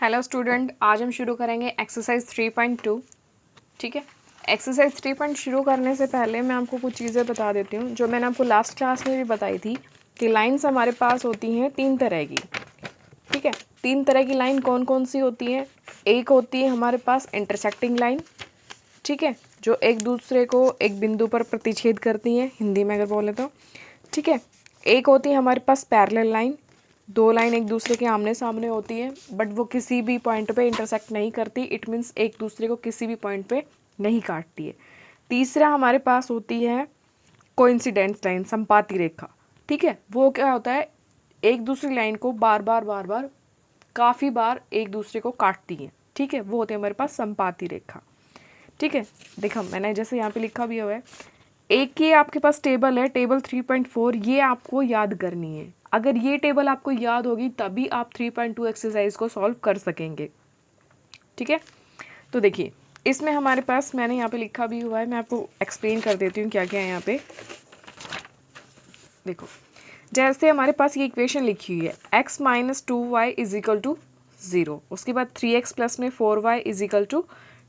Hello student, आज हम शुरू करेंगे एक्सरसाइज 3.2। ठीक है। एक्सरसाइज 3 शुरू करने से पहले मैं आपको कुछ चीज़ें बता देती हूँ जो मैंने आपको लास्ट क्लास में भी बताई थी कि लाइंस हमारे पास होती हैं 3 तरह की। ठीक है, 3 तरह की लाइन कौन कौन सी होती हैं। एक होती है हमारे पास इंटरसेक्टिंग लाइन, ठीक है, जो एक दूसरे को एक बिंदु पर प्रतिच्छेद करती हैं, हिंदी में अगर बोले तो। ठीक है। एक होती है हमारे पास पैरेलल लाइन, दो लाइन एक दूसरे के आमने सामने होती है बट वो किसी भी पॉइंट पे इंटरसेक्ट नहीं करती। इट मीन्स एक दूसरे को किसी भी पॉइंट पे नहीं काटती है। तीसरा हमारे पास होती है कोइंसिडेंस लाइन, संपाती रेखा। ठीक है, वो क्या होता है, एक दूसरी लाइन को बार बार काफ़ी बार एक दूसरे को काटती है। ठीक है, वो होती है हमारे पास संपाती रेखा। ठीक है, देखा मैंने जैसे यहाँ पे लिखा भी हुआ है। एक ये आपके पास टेबल है, टेबल 3.4, ये आपको याद करनी है। अगर ये टेबल आपको याद होगी तभी आप 3.2 एक्सरसाइज को सॉल्व कर सकेंगे। ठीक है, तो देखिए इसमें हमारे पास मैंने यहाँ पे लिखा भी हुआ है, मैं आपको एक्सप्लेन कर देती हूँ क्या क्या है यहाँ पे। देखो, जैसे हमारे पास ये इक्वेशन लिखी हुई है x - 2y = 0, उसके बाद 3x प्लस में 4y =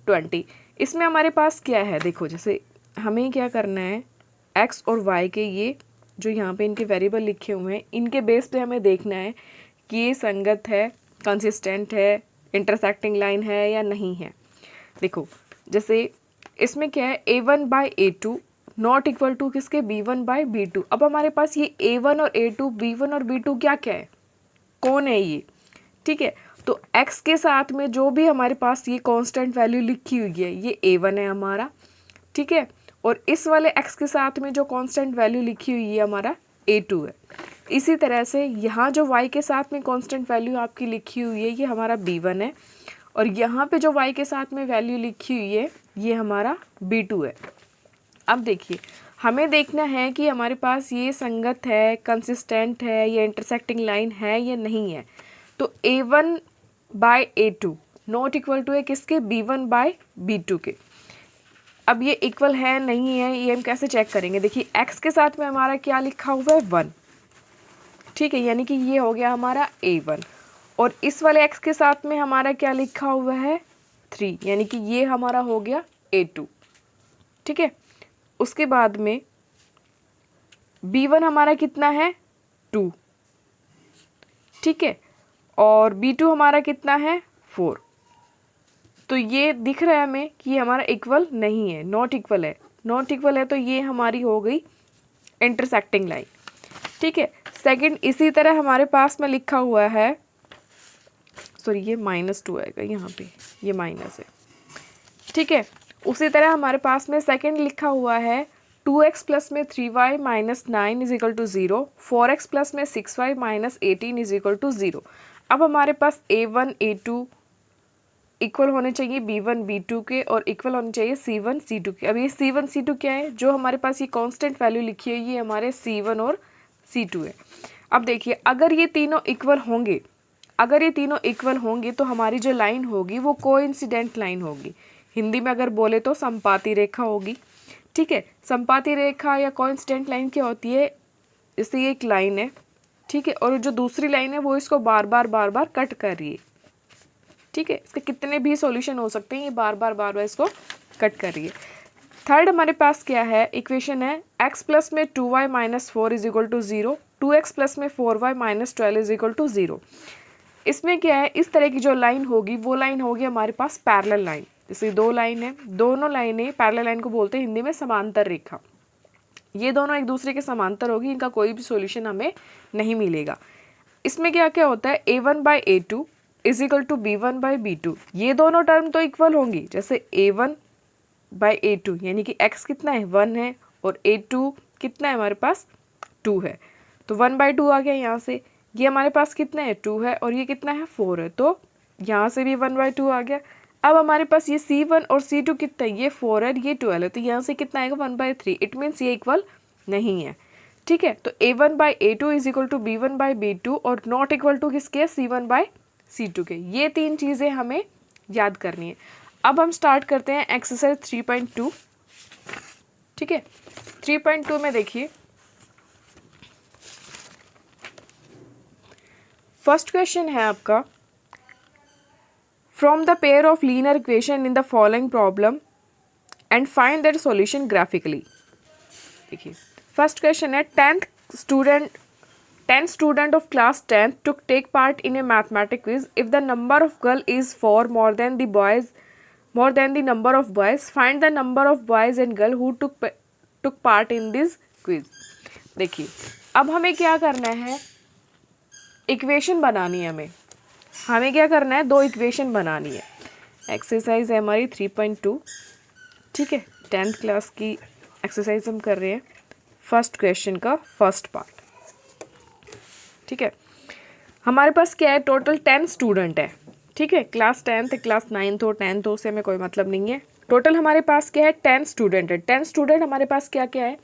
20। इसमें हमारे पास क्या है, देखो जैसे हमें क्या करना है, x और y के ये जो यहाँ पे इनके वेरिएबल लिखे हुए हैं, इनके बेस पे हमें देखना है कि ये संगत है, कंसिस्टेंट है, इंटरसेक्टिंग लाइन है या नहीं है। देखो जैसे इसमें क्या है, a1/a2 नॉट इक्वल टू किसके, b1/b2। अब हमारे पास ये a1 और a2, b1 और b2 क्या क्या है, कौन है ये। ठीक है, तो x के साथ में जो भी हमारे पास ये कांस्टेंट वैल्यू लिखी हुई है ये a1 है हमारा। ठीक है, और इस वाले x के साथ में जो कांस्टेंट वैल्यू लिखी हुई है हमारा a2 है। इसी तरह से यहाँ जो y के साथ में कांस्टेंट वैल्यू आपकी लिखी हुई है ये हमारा b1 है, और यहाँ पे जो y के साथ में वैल्यू लिखी हुई है ये हमारा b2 है। अब देखिए हमें देखना है कि हमारे पास ये संगत है, कंसिस्टेंट है, ये इंटरसेक्टिंग लाइन है या नहीं है। तो a1/a2 नॉट इक्वल टू है किसके, b1/b2 के। अब ये इक्वल है नहीं है ये हम कैसे चेक करेंगे। देखिए x के साथ में हमारा क्या लिखा हुआ है, 1। ठीक है, यानी कि ये हो गया हमारा a1, और इस वाले x के साथ में हमारा क्या लिखा हुआ है, 3, यानी कि ये हमारा हो गया a2। ठीक है, उसके बाद में b1 हमारा कितना है, 2। ठीक है, और b2 हमारा कितना है, 4। तो ये दिख रहा है हमें कि ये हमारा इक्वल नहीं है, नॉट इक्वल है। नॉट इक्वल है तो ये हमारी हो गई इंटरसेक्टिंग लाइन। ठीक है, सेकंड इसी तरह हमारे पास में लिखा हुआ है, सॉरी ये -2 आएगा यहाँ पे, ये माइनस है। ठीक है, उसी तरह हमारे पास में सेकंड लिखा हुआ है 2x प्लस में 3y - 9 = 0, 4x प्लस में 6y - 18 = 0। अब हमारे पास a1 a2 इक्वल होने चाहिए b1 b2 के, और इक्वल होने चाहिए c1 c2 के। अब ये c1 c2 क्या है, जो हमारे पास ये कांस्टेंट वैल्यू लिखी है ये हमारे c1 और c2 है। अब देखिए अगर ये तीनों इक्वल होंगे, अगर ये तीनों इक्वल होंगे तो हमारी जो लाइन होगी वो कोइंसिडेंट लाइन होगी, हिंदी में अगर बोले तो संपाती रेखा होगी। ठीक है, संपाती रेखा या कोइंसिडेंट लाइन क्या होती है, जैसे ये एक लाइन है, ठीक है, और जो दूसरी लाइन है वो इसको बार बार कट कर रही है। ठीक है, इसके कितने भी सॉल्यूशन हो सकते हैं, ये बार बार इसको कट कर रही है। थर्ड हमारे पास क्या है, इक्वेशन है x प्लस में 2y - 4 = 0, 2x प्लस में 4y - 12 = 0। इसमें क्या है, इस तरह की जो लाइन होगी वो लाइन होगी हमारे पास पैरेलल लाइन। जैसे दो लाइन है, दोनों लाइनें पैरेलल लाइन को बोलते हैं हिंदी में समांतर रेखा। ये दोनों एक दूसरे के समांतर होगी, इनका कोई भी सॉल्यूशन हमें नहीं मिलेगा। इसमें क्या क्या होता है, a1/a2 = b1/b2, ये दोनों टर्म तो इक्वल होंगी। जैसे a1/a2 यानी कि x कितना है, 1 है, और a2 कितना है हमारे पास, 2 है, तो 1/2 आ गया यहाँ से। ये हमारे पास कितना है, 2 है, और ये कितना है, 4 है, तो यहाँ से भी 1/2 आ गया। अब हमारे पास ये c1 और c2 कितना है, ये 4 है, ये 12 है, तो यहाँ से कितना आएगा, 1/3। इट मीन्स ये इक्वल नहीं है। ठीक है, तो a1/a2 = b1/b2 और नॉट इक्वल टू किसके, c1/c2 के। ये तीन चीज़ें हमें याद करनी है। अब हम स्टार्ट करते हैं एक्सरसाइज 3.2। ठीक है, 3.2 में देखिए फर्स्ट क्वेश्चन है आपका, from the pair of linear equation in the following problem and find that solution graphically. देखिए फर्स्ट क्वेश्चन है, tenth student of class 10 took take part in a mathematics quiz. If the number of girl is 4 more than the number of boys, find the number of boys and girl who took part in this quiz. देखिए अब हमें क्या करना है, equation बनानी है। हमें क्या करना है, दो इक्वेशन बनानी है। एक्सरसाइज है हमारी 3.2, ठीक है, 10th क्लास की एक्सरसाइज हम कर रहे हैं, फर्स्ट क्वेश्चन का फर्स्ट पार्ट। ठीक है, हमारे पास क्या है, टोटल 10 स्टूडेंट है। ठीक है, क्लास 10th है, क्लास 9th हो 10th हो, उससे हमें कोई मतलब नहीं है। टोटल हमारे पास क्या है, 10 स्टूडेंट है। 10 स्टूडेंट हमारे पास क्या क्या है,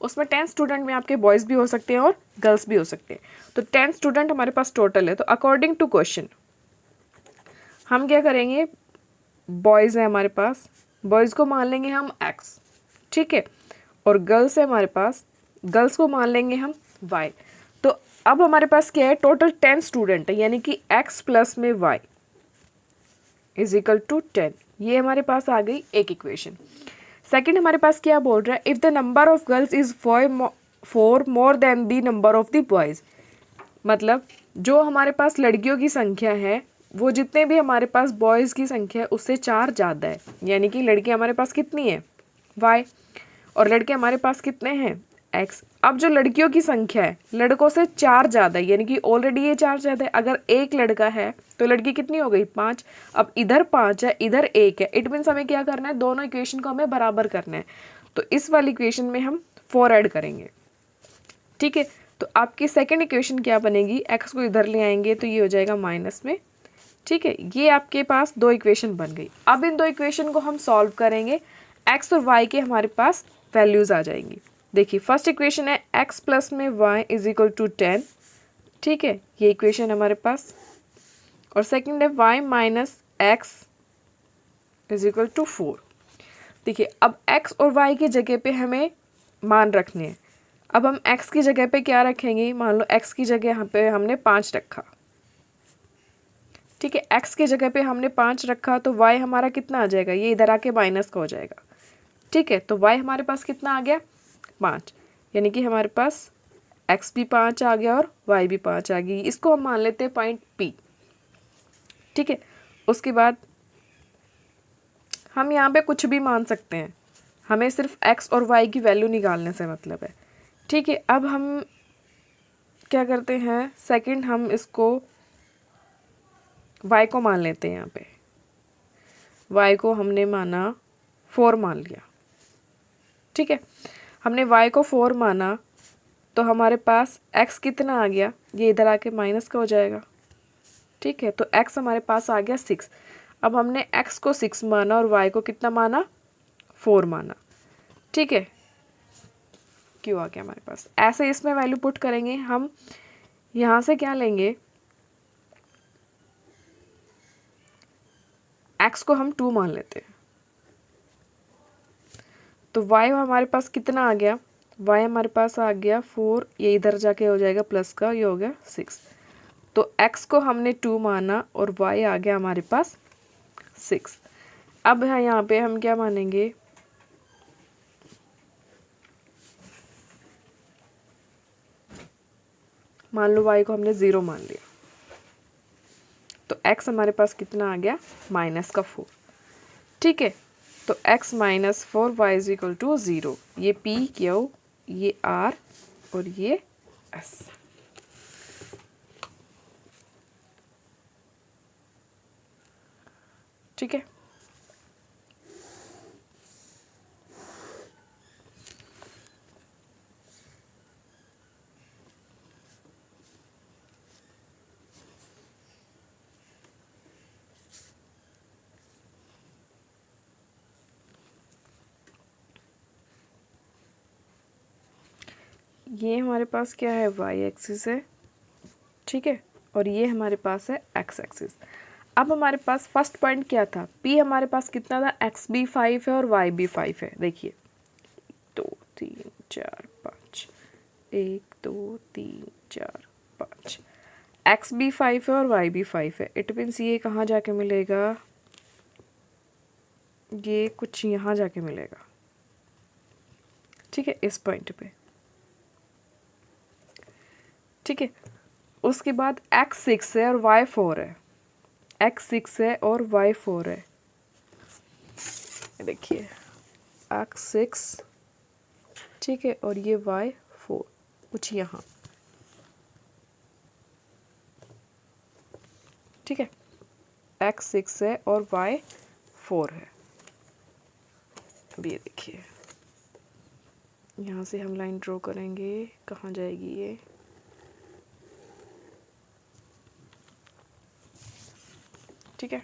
उसमें 10 स्टूडेंट में आपके बॉयज़ भी हो सकते हैं और गर्ल्स भी हो सकते हैं। तो 10 स्टूडेंट हमारे पास टोटल है। तो अकॉर्डिंग टू क्वेश्चन हम क्या करेंगे, बॉयज़ है हमारे पास, बॉयज़ को मान लेंगे हम x, ठीक है, और गर्ल्स है हमारे पास, गर्ल्स को मान लेंगे हम y। तो अब हमारे पास क्या है, टोटल 10 स्टूडेंट है, यानी कि x प्लस में y इज इक्वल टू 10। ये हमारे पास आ गई एक इक्वेशन। सेकंड हमारे पास क्या बोल रहा है, if the number of girls is 4 more than the number of the boys, मतलब जो हमारे पास लड़कियों की संख्या है वो जितने भी हमारे पास बॉयज़ की संख्या है उससे 4 ज़्यादा है, यानी कि लड़कियाँ हमारे पास कितनी है y, और लड़के हमारे पास कितने हैं x। अब जो लड़कियों की संख्या है लड़कों से 4 ज़्यादा है, यानी कि ऑलरेडी ये 4 ज़्यादा है। अगर एक लड़का है तो लड़की कितनी हो गई 5। अब इधर 5 है, इधर 1 है, इट मीन्स हमें क्या करना है, दोनों इक्वेशन को हमें बराबर करना है। तो इस वाली इक्वेशन में हम 4 ऐड करेंगे। ठीक है, तो आपकी सेकेंड इक्वेशन क्या बनेगी, x को इधर ले आएंगे तो ये हो जाएगा माइनस में। ठीक है, ये आपके पास दो इक्वेशन बन गई। अब इन दो इक्वेशन को हम सॉल्व करेंगे, x और y के हमारे पास वैल्यूज़ आ जाएंगी। देखिए फर्स्ट इक्वेशन है x प्लस में y इज इक्वल टू 10, ठीक है, ये इक्वेशन हमारे पास, और सेकंड है y minus x is equal to 4। देखिए अब x और y की जगह पे हमें मान रखने हैं। अब हम x की जगह पे क्या रखेंगे, मान लो x की जगह यहाँ पे हमने 5 रखा, ठीक है, x की जगह पे हमने 5 रखा, तो y हमारा कितना आ जाएगा, ये इधर आके माइनस का हो जाएगा। ठीक है, तो y हमारे पास कितना आ गया 5, यानी कि हमारे पास x भी 5 आ गया और y भी 5 आ गई। इसको हम मान लेते हैं पॉइंट P। ठीक है, उसके बाद हम यहाँ पे कुछ भी मान सकते हैं, हमें सिर्फ x और y की वैल्यू निकालने से मतलब है। ठीक है, अब हम क्या करते हैं, सेकंड हम इसको y को मान लेते हैं। यहाँ पे y को हमने माना 4 मान लिया। ठीक है, हमने y को 4 माना तो हमारे पास x कितना आ गया, ये इधर आके माइनस का हो जाएगा। ठीक है, तो x हमारे पास आ गया 6। अब हमने x को 6 माना और y को कितना माना 4 माना। ठीक है, क्यों आ गया हमारे पास, ऐसे इसमें वैल्यू पुट करेंगे हम। यहाँ से क्या लेंगे, x को हम 2 मान लेते हैं, तो y हमारे पास कितना आ गया, y हमारे पास आ गया 4, ये इधर जाके हो जाएगा प्लस का, ये हो गया 6। तो x को हमने 2 माना और y आ गया हमारे पास 6। अब यहाँ पे हम क्या मानेंगे, मान लो y को हमने 0 मान लिया, तो x हमारे पास कितना आ गया माइनस का 4। ठीक है, तो x minus 4 y is equal to 0। ये p क्यू, ये r और ये s। ठीक है, ये हमारे पास क्या है y एक्सिस है, ठीक है, और ये हमारे पास है x एक्सिस। अब हमारे पास फर्स्ट पॉइंट क्या था, p हमारे पास कितना था, x भी 5 है और y भी 5 है। देखिए 2 3 4 5, 1 2 3 4 5, एक्स भी 5 है और वाई भी 5 है। इट मीन्स ये कहाँ जाके मिलेगा, ये कुछ यहाँ जाके मिलेगा, ठीक है, इस पॉइंट पे, ठीक है। उसके बाद एक्स 6 है और वाई 4 है, एक्स 6 है और वाई 4 है, देखिए एक्स 6, ठीक है, और ये वाई 4 कुछ यहाँ, ठीक है, एक्स 6 है और वाई 4 है। अब ये देखिए यहाँ से हम लाइन ड्रॉ करेंगे, कहाँ जाएगी ये, ठीक है।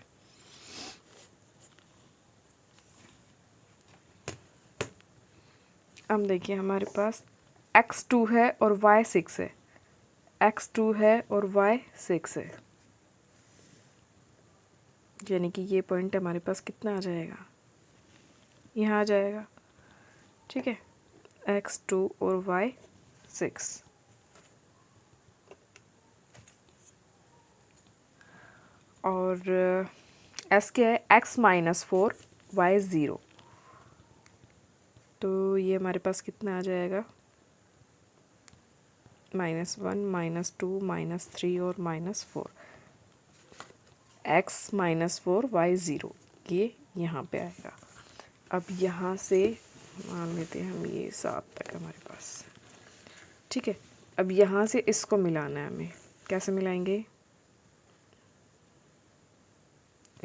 अब देखिए हमारे पास x2 है और y 6 है, x2 है और y 6 है, यानी कि ये पॉइंट हमारे पास कितना आ जाएगा, यहाँ आ जाएगा, ठीक है, x2 और y 6। और s क्या है, x -4 y 0, तो ये हमारे पास कितना आ जाएगा, -1 -2 -3 और -4, x -4 y 0, ये यहाँ पे आएगा। अब यहाँ से मान लेते हैं हम ये 7 तक हमारे पास, ठीक है। अब यहाँ से इसको मिलाना है हमें, कैसे मिलाएंगे,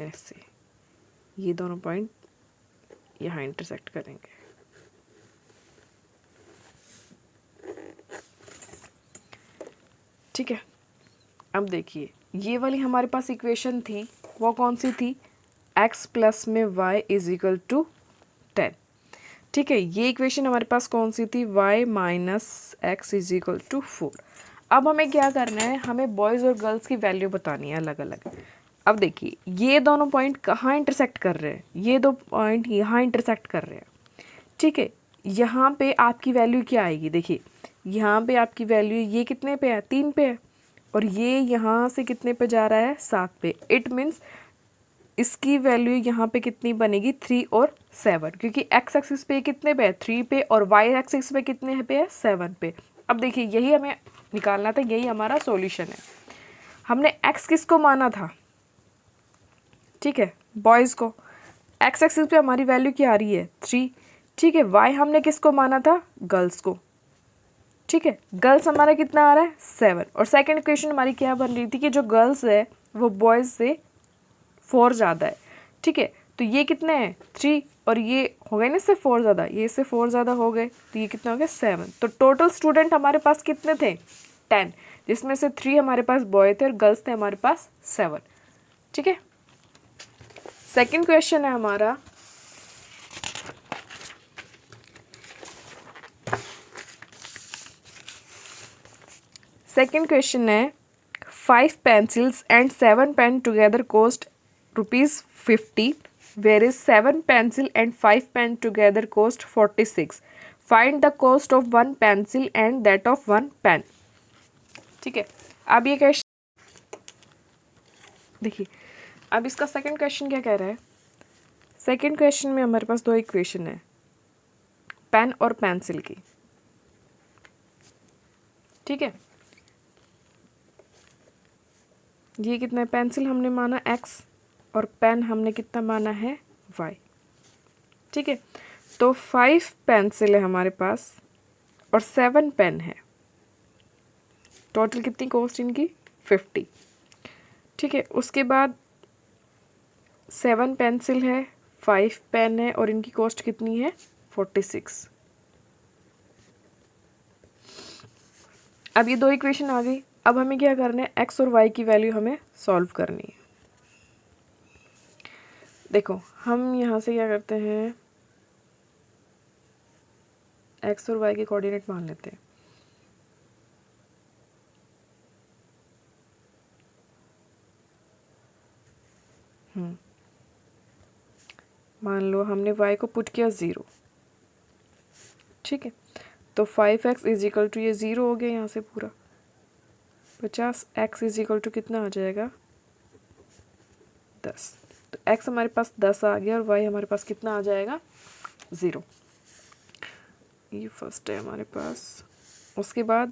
ऐसे, ये दोनों पॉइंट यहाँ इंटरसेक्ट करेंगे, ठीक है। अब देखिए ये वाली हमारे पास इक्वेशन थी, वो कौन सी थी, x प्लस में y इज इक्वल टू 10, ठीक है। ये इक्वेशन हमारे पास कौन सी थी, y minus x is equal to 4। अब हमें क्या करना है, हमें बॉयज़ और गर्ल्स की वैल्यू बतानी है अलग अलग। अब देखिए ये दोनों पॉइंट कहाँ इंटरसेक्ट कर रहे हैं, ये दो पॉइंट यहाँ इंटरसेक्ट कर रहे हैं, ठीक है। यहाँ पे आपकी वैल्यू क्या आएगी, देखिए यहाँ पे आपकी वैल्यू ये कितने पे है, 3 पे है, और ये यहाँ से कितने पे जा रहा है, 7 पे। इट मीन्स इसकी वैल्यू यहाँ पे कितनी बनेगी, 3 और 7, क्योंकि x एक्सिस पे कितने पे है, 3 पे, और y एक्सिस पे कितने पे है, 7 पे। अब देखिए यही हमें निकालना था, यही हमारा सॉल्यूशन है। हमने x किसको माना था, ठीक है, बॉयज़ को, x एक्सिस पे हमारी वैल्यू क्या आ रही है, 3, ठीक है। y हमने किसको माना था, गर्ल्स को, ठीक है। गर्ल्स हमारा कितना आ रहा है, 7, और सेकंड इक्वेशन हमारी क्या बन रही थी कि जो गर्ल्स है वो बॉयज़ से 4 ज़्यादा है, ठीक है। तो ये कितने हैं, 3, और ये हो गए ना इससे 4 ज़्यादा, ये इससे 4 ज़्यादा हो गए, तो ये कितना हो गया, 7। तो टोटल स्टूडेंट हमारे पास कितने थे, 10, जिसमें से 3 हमारे पास बॉय थे और गर्ल्स थे हमारे पास 7, ठीक है। सेकंड क्वेश्चन है हमारा, सेकंड क्वेश्चन है 5 pencils and 7 pen together cost ₹50, whereas 7 pencil and 5 pen together cost 46. Find the cost of 1 pencil and that of 1 pen. ठीक है। अब ये क्वेश्चन देखिए, अब इसका सेकंड क्वेश्चन क्या कह रहा है, सेकंड क्वेश्चन में हमारे पास दो इक्वेशन है, पेन और पेंसिल की, ठीक है। ये कितना है, पेंसिल हमने माना x और पेन हमने कितना माना है, y, ठीक है। तो 5 पेंसिल है हमारे पास और 7 पेन है, टोटल कितनी कॉस्ट इनकी, 50, ठीक है। उसके बाद 7 पेंसिल है, 5 पेन है और इनकी कॉस्ट कितनी है, 46। अब ये दो इक्वेशन आ गई। अब हमें क्या करना है, x और y की वैल्यू हमें सॉल्व करनी है। देखो हम यहाँ से क्या करते हैं, x और y के कोऑर्डिनेट मान लेते हैं। मान लो हमने y को पुट किया 0, ठीक है। तो 5x इज इक्वल टू ये 0 हो गया यहाँ से पूरा, 50 x इज इक्वल टू कितना आ जाएगा 10। तो x हमारे पास 10 आ गया और y हमारे पास कितना आ जाएगा 0। ये फर्स्ट है हमारे पास। उसके बाद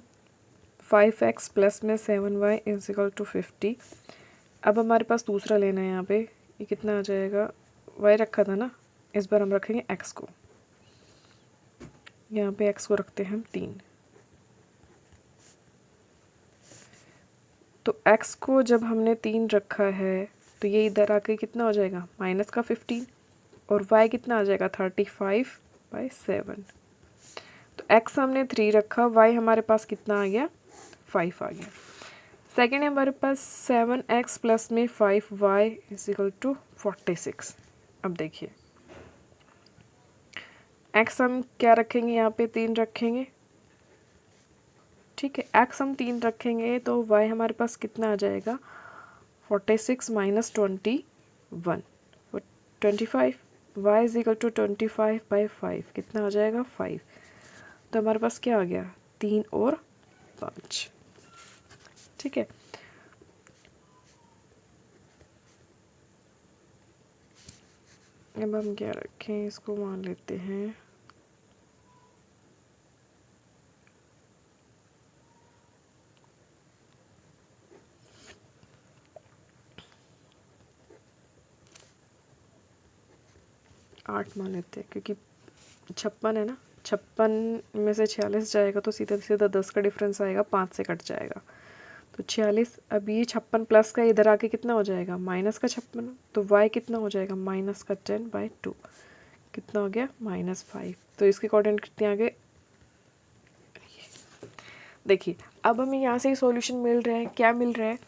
5x प्लस में 7y इज इक्वल टू 50। अब हमारे पास दूसरा लेना है यहाँ पे, ये कितना आ जाएगा, y रखा था ना, इस बार हम रखेंगे x को। यहाँ पे x को रखते हैं हम 3। तो x को जब हमने 3 रखा है तो ये इधर आके कितना हो जाएगा माइनस का 15 और y कितना आ जाएगा 35/7। तो x हमने 3 रखा, y हमारे पास कितना आ गया 5 आ गया। सेकेंड है हमारे पास 7x प्लस में 5y इज इक्वल टू 46। अब देखिए x हम क्या रखेंगे, यहाँ पे 3 रखेंगे, ठीक है। x हम 3 रखेंगे तो y हमारे पास कितना आ जाएगा 46 माइनस 21 25। y इज इक्वल टू 25/5 कितना आ जाएगा 5। तो हमारे पास क्या आ गया 3 और 5, ठीक है। अब हम क्या रखें, इसको मान लेते हैं आठ मान लेते हैं, क्योंकि 56 है ना, 56 में से 46 जाएगा तो सीधा सीधा 10 का डिफरेंस आएगा, 5 से कट जाएगा तो 46। अब ये 56 प्लस का इधर आके कितना हो जाएगा माइनस का 56, तो y कितना हो जाएगा माइनस का 10/2 कितना हो गया -5। तो इसके कोऑर्डिनेट कितने आ गए। देखिए अब हमें यहाँ से ही सॉल्यूशन मिल रहा है, क्या मिल रहा है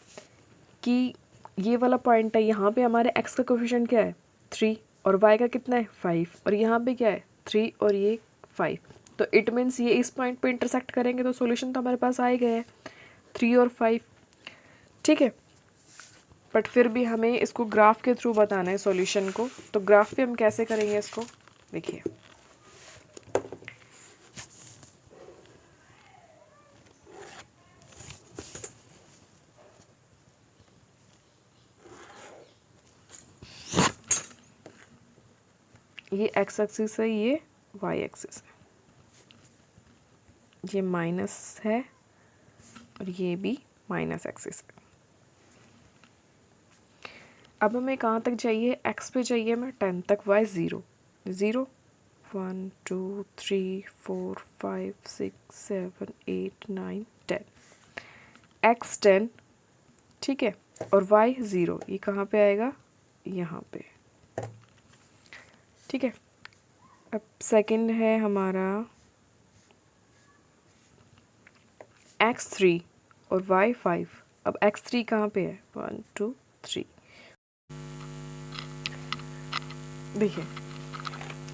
कि ये वाला पॉइंट है, यहाँ पे हमारे x का कोफिशिएंट क्या है 3 और y का कितना है 5 और यहाँ पे क्या है 3 और ये 5। तो इट मीन्स ये इस पॉइंट पे इंटरसेक्ट करेंगे तो सॉल्यूशन तो हमारे पास आ ही गया है 3 और 5, ठीक है। बट फिर भी हमें इसको ग्राफ के थ्रू बताना है सॉल्यूशन को। तो ग्राफ पे हम कैसे करेंगे इसको, देखिए ये x एक्सिस है, ये y एक्सिस है, ये माइनस है और ये भी माइनस एक्सिस है। अब हमें कहाँ तक चाहिए, x पे चाहिए हमें 10 तक, y 0 0 1 2 3 4 5 6 7 8 9 10 x 10, ठीक है, और y 0, ये कहाँ पे आएगा यहाँ पे, ठीक है। अब सेकंड है हमारा x 3 और y 5। अब x 3 कहाँ पे है 1 2 3, देखिए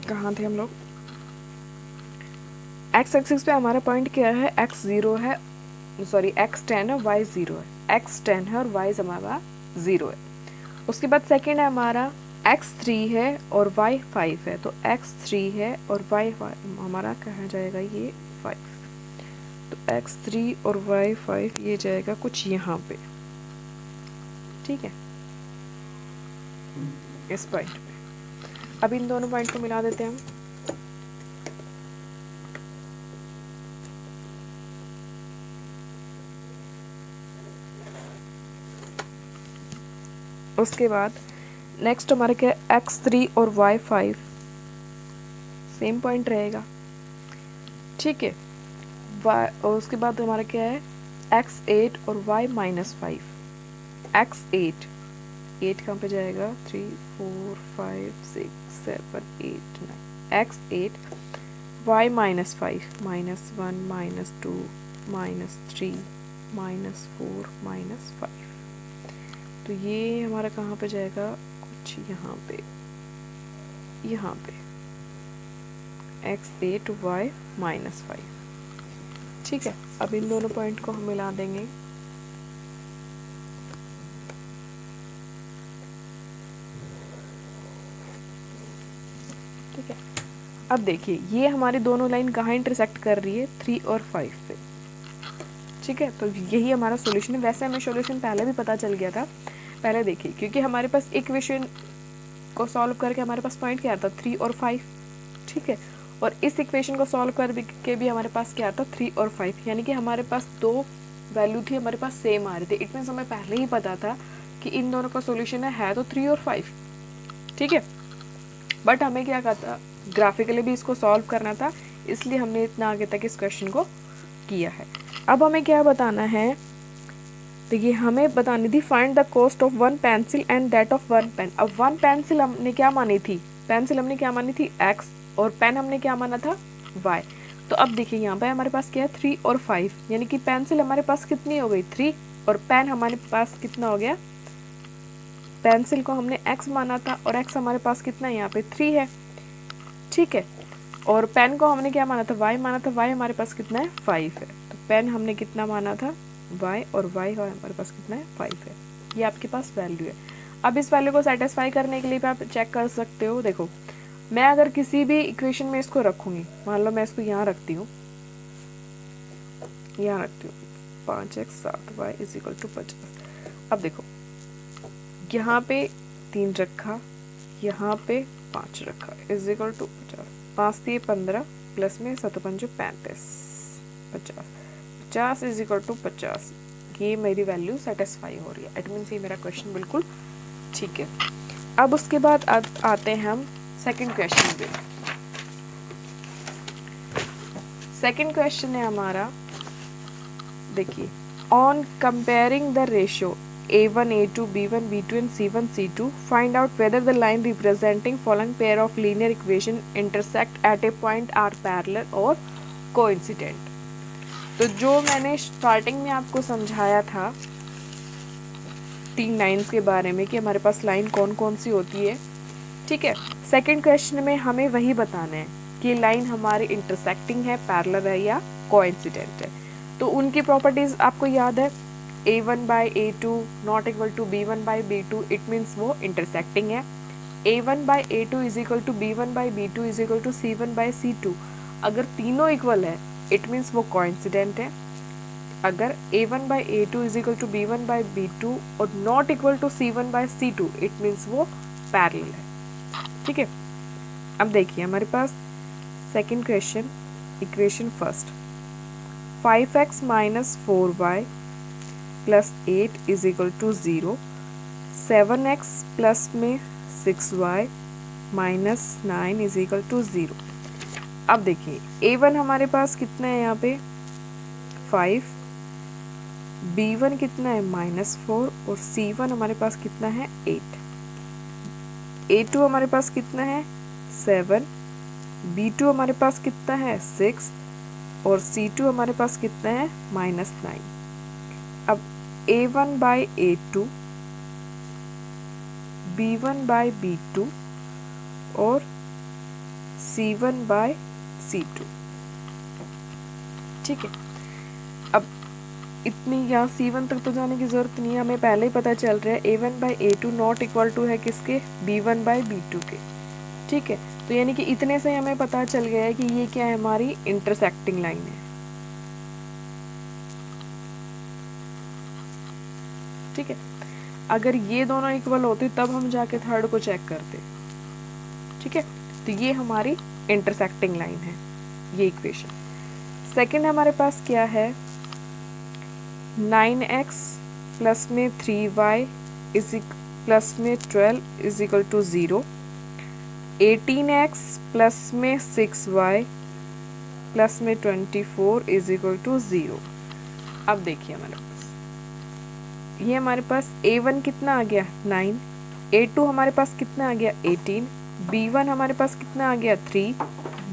कहाँ थे हम लोग, x एक्सिस पे हमारा पॉइंट क्या है x 0 है, सॉरी x 10 है y 0 है, x 10 है और y हमारा 0 है। उसके बाद सेकंड है हमारा x 3 है और y 5 है, तो x 3 है और y हमारा कहाँ जाएगा ये 5। तो x 3 और y 5 ये जाएगा कुछ यहाँ पे, ठीक है, इस पॉइंट पे। अब इन दोनों पॉइंट को मिला देते हैं हम। उसके बाद नेक्स्ट हमारे क्या है x3 और y5 सेम पॉइंट रहेगा, ठीक है। और उसके बाद हमारा क्या है x8 और y-5। x8 8 कहाँ पे जाएगा 3 4 5 6 7 8 9, x8 y-5 -1 -2 -3 -4 -5। तो ये हमारा कहाँ पे जाएगा कुछ यहाँ पे x8 y-5, ठीक है। अब इन दोनों पॉइंट को हम मिला देंगे, ठीक है। अब देखिए ये हमारी दोनों लाइन कहाँ इंटरसेक्ट कर रही है 3 और 5 पे, ठीक है, तो यही हमारा सॉल्यूशन है। वैसे हमें सॉल्यूशन पहले भी पता चल गया था, पहले देखिए, क्योंकि हमारे पास इक्वेशन को सॉल्व करके हमारे पास पॉइंट क्या आता, 3 और 5, ठीक है, और इस इक्वेशन को सॉल्व करके भी हमारे पास क्या आता, 3 और 5, यानी कि हमारे पास दो वैल्यू थी, हमारे पास सेम आ रही थी। इट मीन्स हमें पहले ही पता था कि इन दोनों का सॉल्यूशन है तो 3 और 5, ठीक है, बट हमें क्या करता, ग्राफिकली भी इसको सॉल्व करना था, इसलिए हमने इतना आगे तक इस क्वेश्चन को किया है। अब हमें क्या बताना है, देखिए हमें बतानी थी find the cost of 1 pencil and that of 1 pen. अब 1 पेंसिल हमने क्या मानी थी, पेंसिल हमने क्या मानी थी x, और पेन हमने क्या माना था y। तो अब देखिए यहाँ पे हमारे पास क्या है 3 और 5, यानी कि पेंसिल हमारे पास कितनी हो गई 3, और पेन हमारे पास कितना हो गया, पेंसिल को हमने x माना था और x हमारे पास कितना है यहाँ पे 3 है, ठीक है, और पेन को हमने क्या माना था y माना था, y हमारे पास कितना है 5 है। तो पेन हमने कितना माना था y, और y हमारे पास कितना है 5 है। ये आपके पास वैल्यू है। अब इस वैल्यू को सेटिस्फाई करने के लिए भी आप चेक कर सकते हो। देखो मैं अगर किसी भी इक्वेशन में इसको रखूंगी, मान लो मैं इसको यहाँ रखती हूँ, यहाँ रखती हूँ 5x 7y = 50। अब देखो यहाँ पे 3 रखा, यहाँ पे 5 रखा, = 50, 5 दिए 15 प्लस में 7 5 35, 50, 50 = 50। ये मेरी वैल्यू सेटिस्फाई हो रही है, इट मीन्स ये मेरा क्वेश्चन बिल्कुल ठीक है। अब उसके बाद आते हैं हम सेकंड क्वेश्चन पे। सेकंड क्वेश्चन है हमारा, देखिए on comparing the ratio a1 a2 b1 b2 and c1 c2 find out whether the line representing following pair of linear equation intersect at a point are parallel or coincident। तो जो मैंने starting में आपको समझाया था 3 lines के बारे में कि हमारे पास लाइन कौन कौन सी होती है, ठीक है, सेकंड क्वेश्चन में हमें वही बताना है कि लाइन हमारी इंटरसेक्टिंग है, पैरेलल है या कोइंसिडेंट है। तो उनकी प्रॉपर्टीज आपको याद है, a1 by a2 not equal to b1 by b2, it means वो इंटरसेक्टिंग है। a1 by a2 = b1 by b2 = c1 by c2, अगर तीनों इक्वल है इट मीन्स वो कोइंसिडेंट है। अगर a1 by a2 = b1 by b2 और not equal to c1 by c2, it means वो पैरेलल है, ठीक है। अब देखिए हमारे पास second question, equation first, 5x - 4y + 8 = 0, 7x plus में 6y - 9 = 0। अब देखिए a1 हमारे पास कितना है यहाँ पे 5, b1 कितना है -4 और c1 हमारे पास कितना है 8, a2 हमारे पास कितना है 7, b2 हमारे पास कितना है 6 और c2 हमारे पास कितना है -9। अब a1 by a2, b1 by b2 और c1 by c2, ठीक है। अब इतनी यहाँ c1 तक तो जाने की ज़रूरत नहीं है, हमें पहले ही पता चल रहा है a1 by a2 not equal to है किसके, b1 by b2 के, ठीक है। तो यानी कि इतने से हमें पता चल गया है कि ये क्या है, हमारी इंटरसेक्टिंग लाइन है, ठीक है। अगर ये दोनों इक्वल होते तब हम जाके थर्ड को चेक करते, ठीक है। तो ये हमारी इंटरसेक्टिंग लाइन है, ये इक्वेशन। सेकंड हमारे पास क्या है, 9x प्लस में 3y प्लस में 12 = 0, 18x प्लस में 6y प्लस में 24 = 0। अब देखिए हमारे पास ये हमारे पास a1 कितना आ गया 9, a2 हमारे पास कितना आ गया 18, b1 हमारे पास कितना आ गया 3,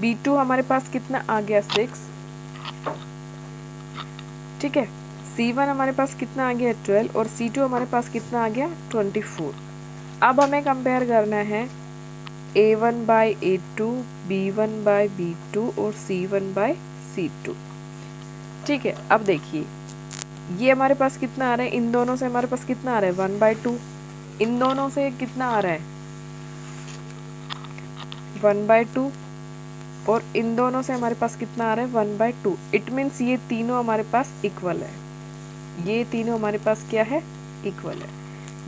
b2 हमारे पास कितना आ गया 6, ठीक है, c1 हमारे पास कितना आ गया 12 और c2 हमारे पास कितना आ गया 24। अब हमें कंपेयर करना है a1 by a2, b1 by b2 और c1 by c2, ठीक है। अब देखिए ये हमारे पास कितना आ रहा है, इन दोनों से हमारे पास कितना आ रहा है 1/2, इन दोनों से कितना आ रहा है 1/2 और इन दोनों से हमारे पास कितना आ रहा है 1/2, इट मीन्स ये तीनों हमारे पास इक्वल है, ये तीनों हमारे पास क्या है, इक्वल है।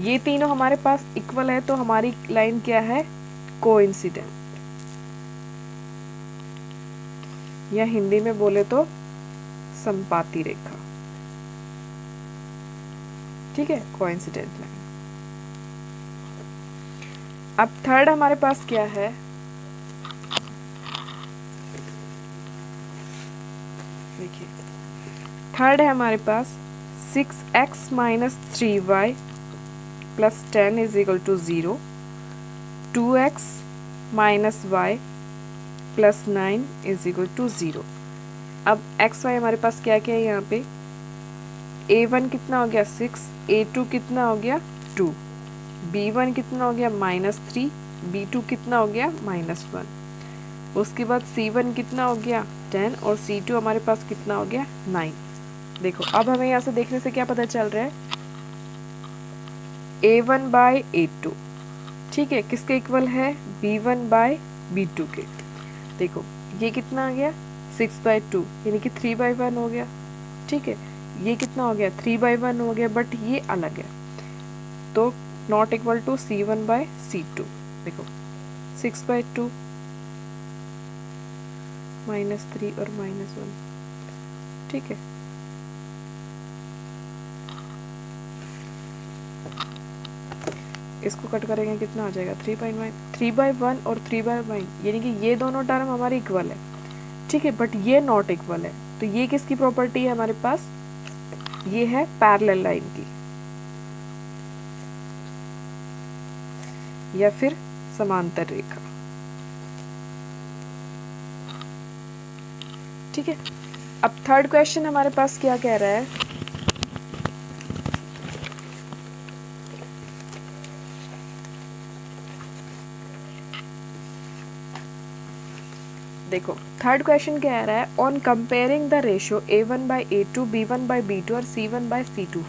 ये तीनों हमारे पास इक्वल है तो हमारी लाइन क्या है, कोइंसिडेंट, या हिंदी में बोले तो समपाती रेखा। ठीक है, कोइंसिडेंट लाइन। अब थर्ड हमारे पास क्या है, देखिए थर्ड है हमारे पास 6x minus 3y plus 10 is equal to 0, 2x minus y plus 9 is equal to 0। अब एक्स वाई हमारे पास क्या क्या है यहाँ पे, a1 कितना हो गया 6, a2 कितना हो गया 2, b1 कितना हो गया -3, b2 कितना हो गया -1, उसके बाद c1 कितना हो गया 10 और c2 हमारे पास कितना हो गया 9। देखो अब हमें यहाँ से देखने से क्या पता चल रहा है, a1 बाई a2, ठीक है, किसके इक्वल है, b1 बाई b2 के। देखो ये कितना आ गया 6/2 यानी कि 3/1 हो गया। ठीक है, ये कितना हो गया 3/1 हो गया, बट ये अलग है तो not equal to c1 by c2। देखो 6/2 -3 और -1। ठीक है, इसको कट करेंगे कितना आ जाएगा 3/1 और 3/1 यानी कि ये दोनों टर्म हमारे इक्वल है। ठीक है, बट ये नॉट इक्वल है तो ये किसकी प्रॉपर्टी है हमारे पास, ये है पैरेलल लाइन की या फिर समांतर रेखा। ठीक है, अब थर्ड क्वेश्चन हमारे पास क्या कह रहा है, देखो थर्ड क्वेश्चन क्या रहा है, on comparing the ratio a1 by a2, b1 by b2 और c1 by c2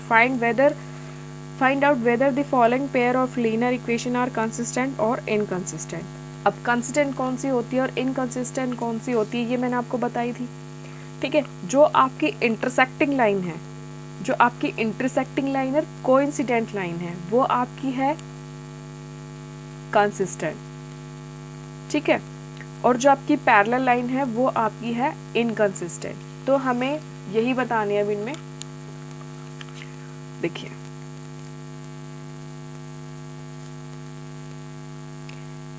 find out whether the following pair of linear equation are consistent और इनकंसिस्टेंट। अब कंसिस्टेंट कौन सी होती है और इनकंसिस्टेंट कौन सी होती है ये मैंने आपको बताई थी। ठीक है, जो आपकी इंटरसेक्टिंग लाइन है, जो आपकी इंटरसेक्टिंग लाइन है, कोइंसिडेंट लाइन है, वो आपकी है कंसिस्टेंट। ठीक है, और जो आपकी पैरेलल लाइन है वो आपकी है इनकंसिस्टेंट। तो हमें यही बतानी है अब इनमें। देखिए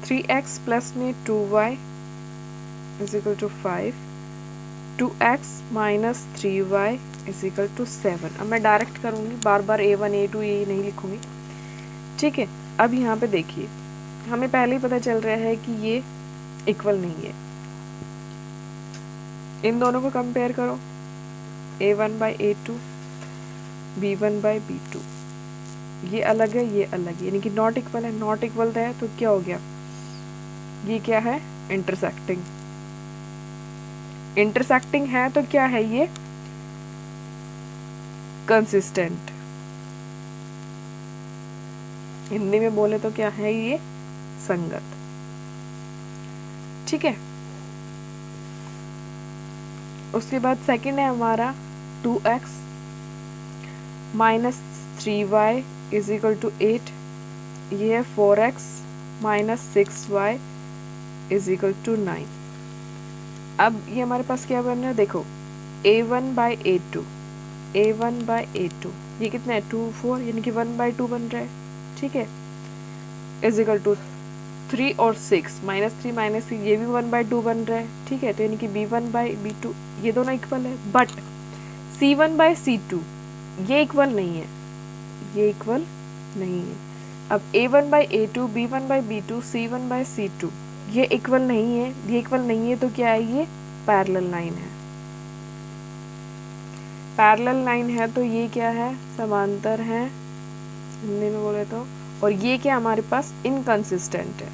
3x प्लस में 2y is equal to 5, 2x minus 3y is equal to 7। अब मैं डायरेक्ट करूँगी, बार बार a1 a2 ये नहीं लिखूँगी। ठीक है, अब यहाँ पे देखिए हमें पहले ही पता चल रहा है कि ये इक्वल नहीं है। इन दोनों को कंपेयर करो, a1 by a2, b1 by b2, ये अलग है ये अलग है, यानी कि नॉट इक्वल है। नॉट इक्वल है तो क्या हो गया, ये क्या है इंटरसेक्टिंग। इंटरसेक्टिंग है तो क्या है ये कंसिस्टेंट। हिंदी में बोले तो क्या है ये संगत। ठीक है, उसके बाद सेकंड है हमारा 2x minus 3y is equal to 8, ये है 4x minus 6y is equal to 9। अब ये हमारे पास क्या बन रहा है, देखो a1 by a2, a1 by a2 ये कितना है 2 4 यानी कि 1/2 बन रहा है। ठीक है, इज इक्वल टू 3 और 6 -3 -3 ये भी 1/2 बन रहा है। ठीक है, तो यानी कि b1 बाई b2 ये दोनों इक्वल है, बट c1 बाई c2 ये इक्वल नहीं है, ये इक्वल नहीं है। अब a1 by a2, b1 by b2, c1 by c2 ये इक्वल नहीं है, ये इक्वल नहीं है तो क्या है, ये पैरेलल लाइन है। पैरेलल लाइन है तो ये क्या है, समांतर है हिंदी में बोले तो, और ये क्या हमारे पास इनकंसिस्टेंट है।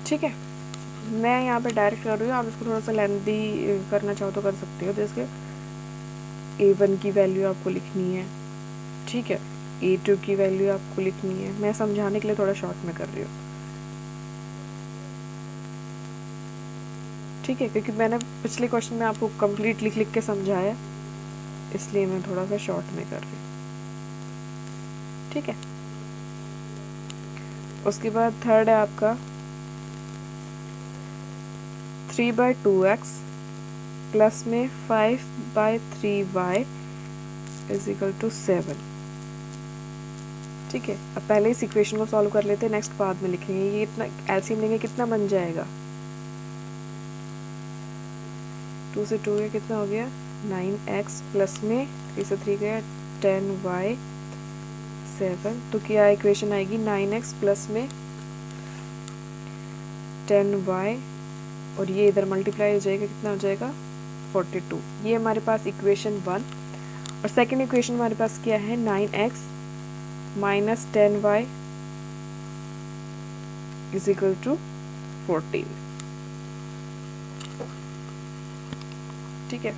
ठीक है, मैं यहाँ पे डायरेक्ट कर रही हूँ, आप इसको थोड़ा सा लेंथी करना चाहो तो कर सकते हो। जैसे a1 की वैल्यू आपको लिखनी है, ठीक है, a2 की वैल्यू आपको लिखनी है। मैं समझाने के लिए थोड़ा शॉर्ट में कर रही हूँ। ठीक है, क्योंकि मैंने पिछले क्वेश्चन में आपको कंप्लीट लिख लिख के समझाया, इसलिए मैं थोड़ा सा शॉर्ट में कर रही हूँ। ठीक है, उसके बाद थर्ड है आपका 3/2x प्लस में 5/3y इज इक्वल टू 7। ठीक है, अब पहले इस इक्वेशन को सॉल्व कर लेते हैं, नेक्स्ट बाद में लिखेंगे। ये इतना एलसीएम लेंगे, कितना बन जाएगा, 2 से 2 गया, कितना हो गया 9x प्लस में 3 से 3 गया 10y 7। तो क्या इक्वेशन आएगी 9x प्लस में 10y और ये इधर मल्टीप्लाई हो जाएगा, कितना हो जाएगा 42। ये हमारे पास इक्वेशन 1। और सेकंड इक्वेशन हमारे पास क्या है 9x minus 10y is equal to 14। ठीक है,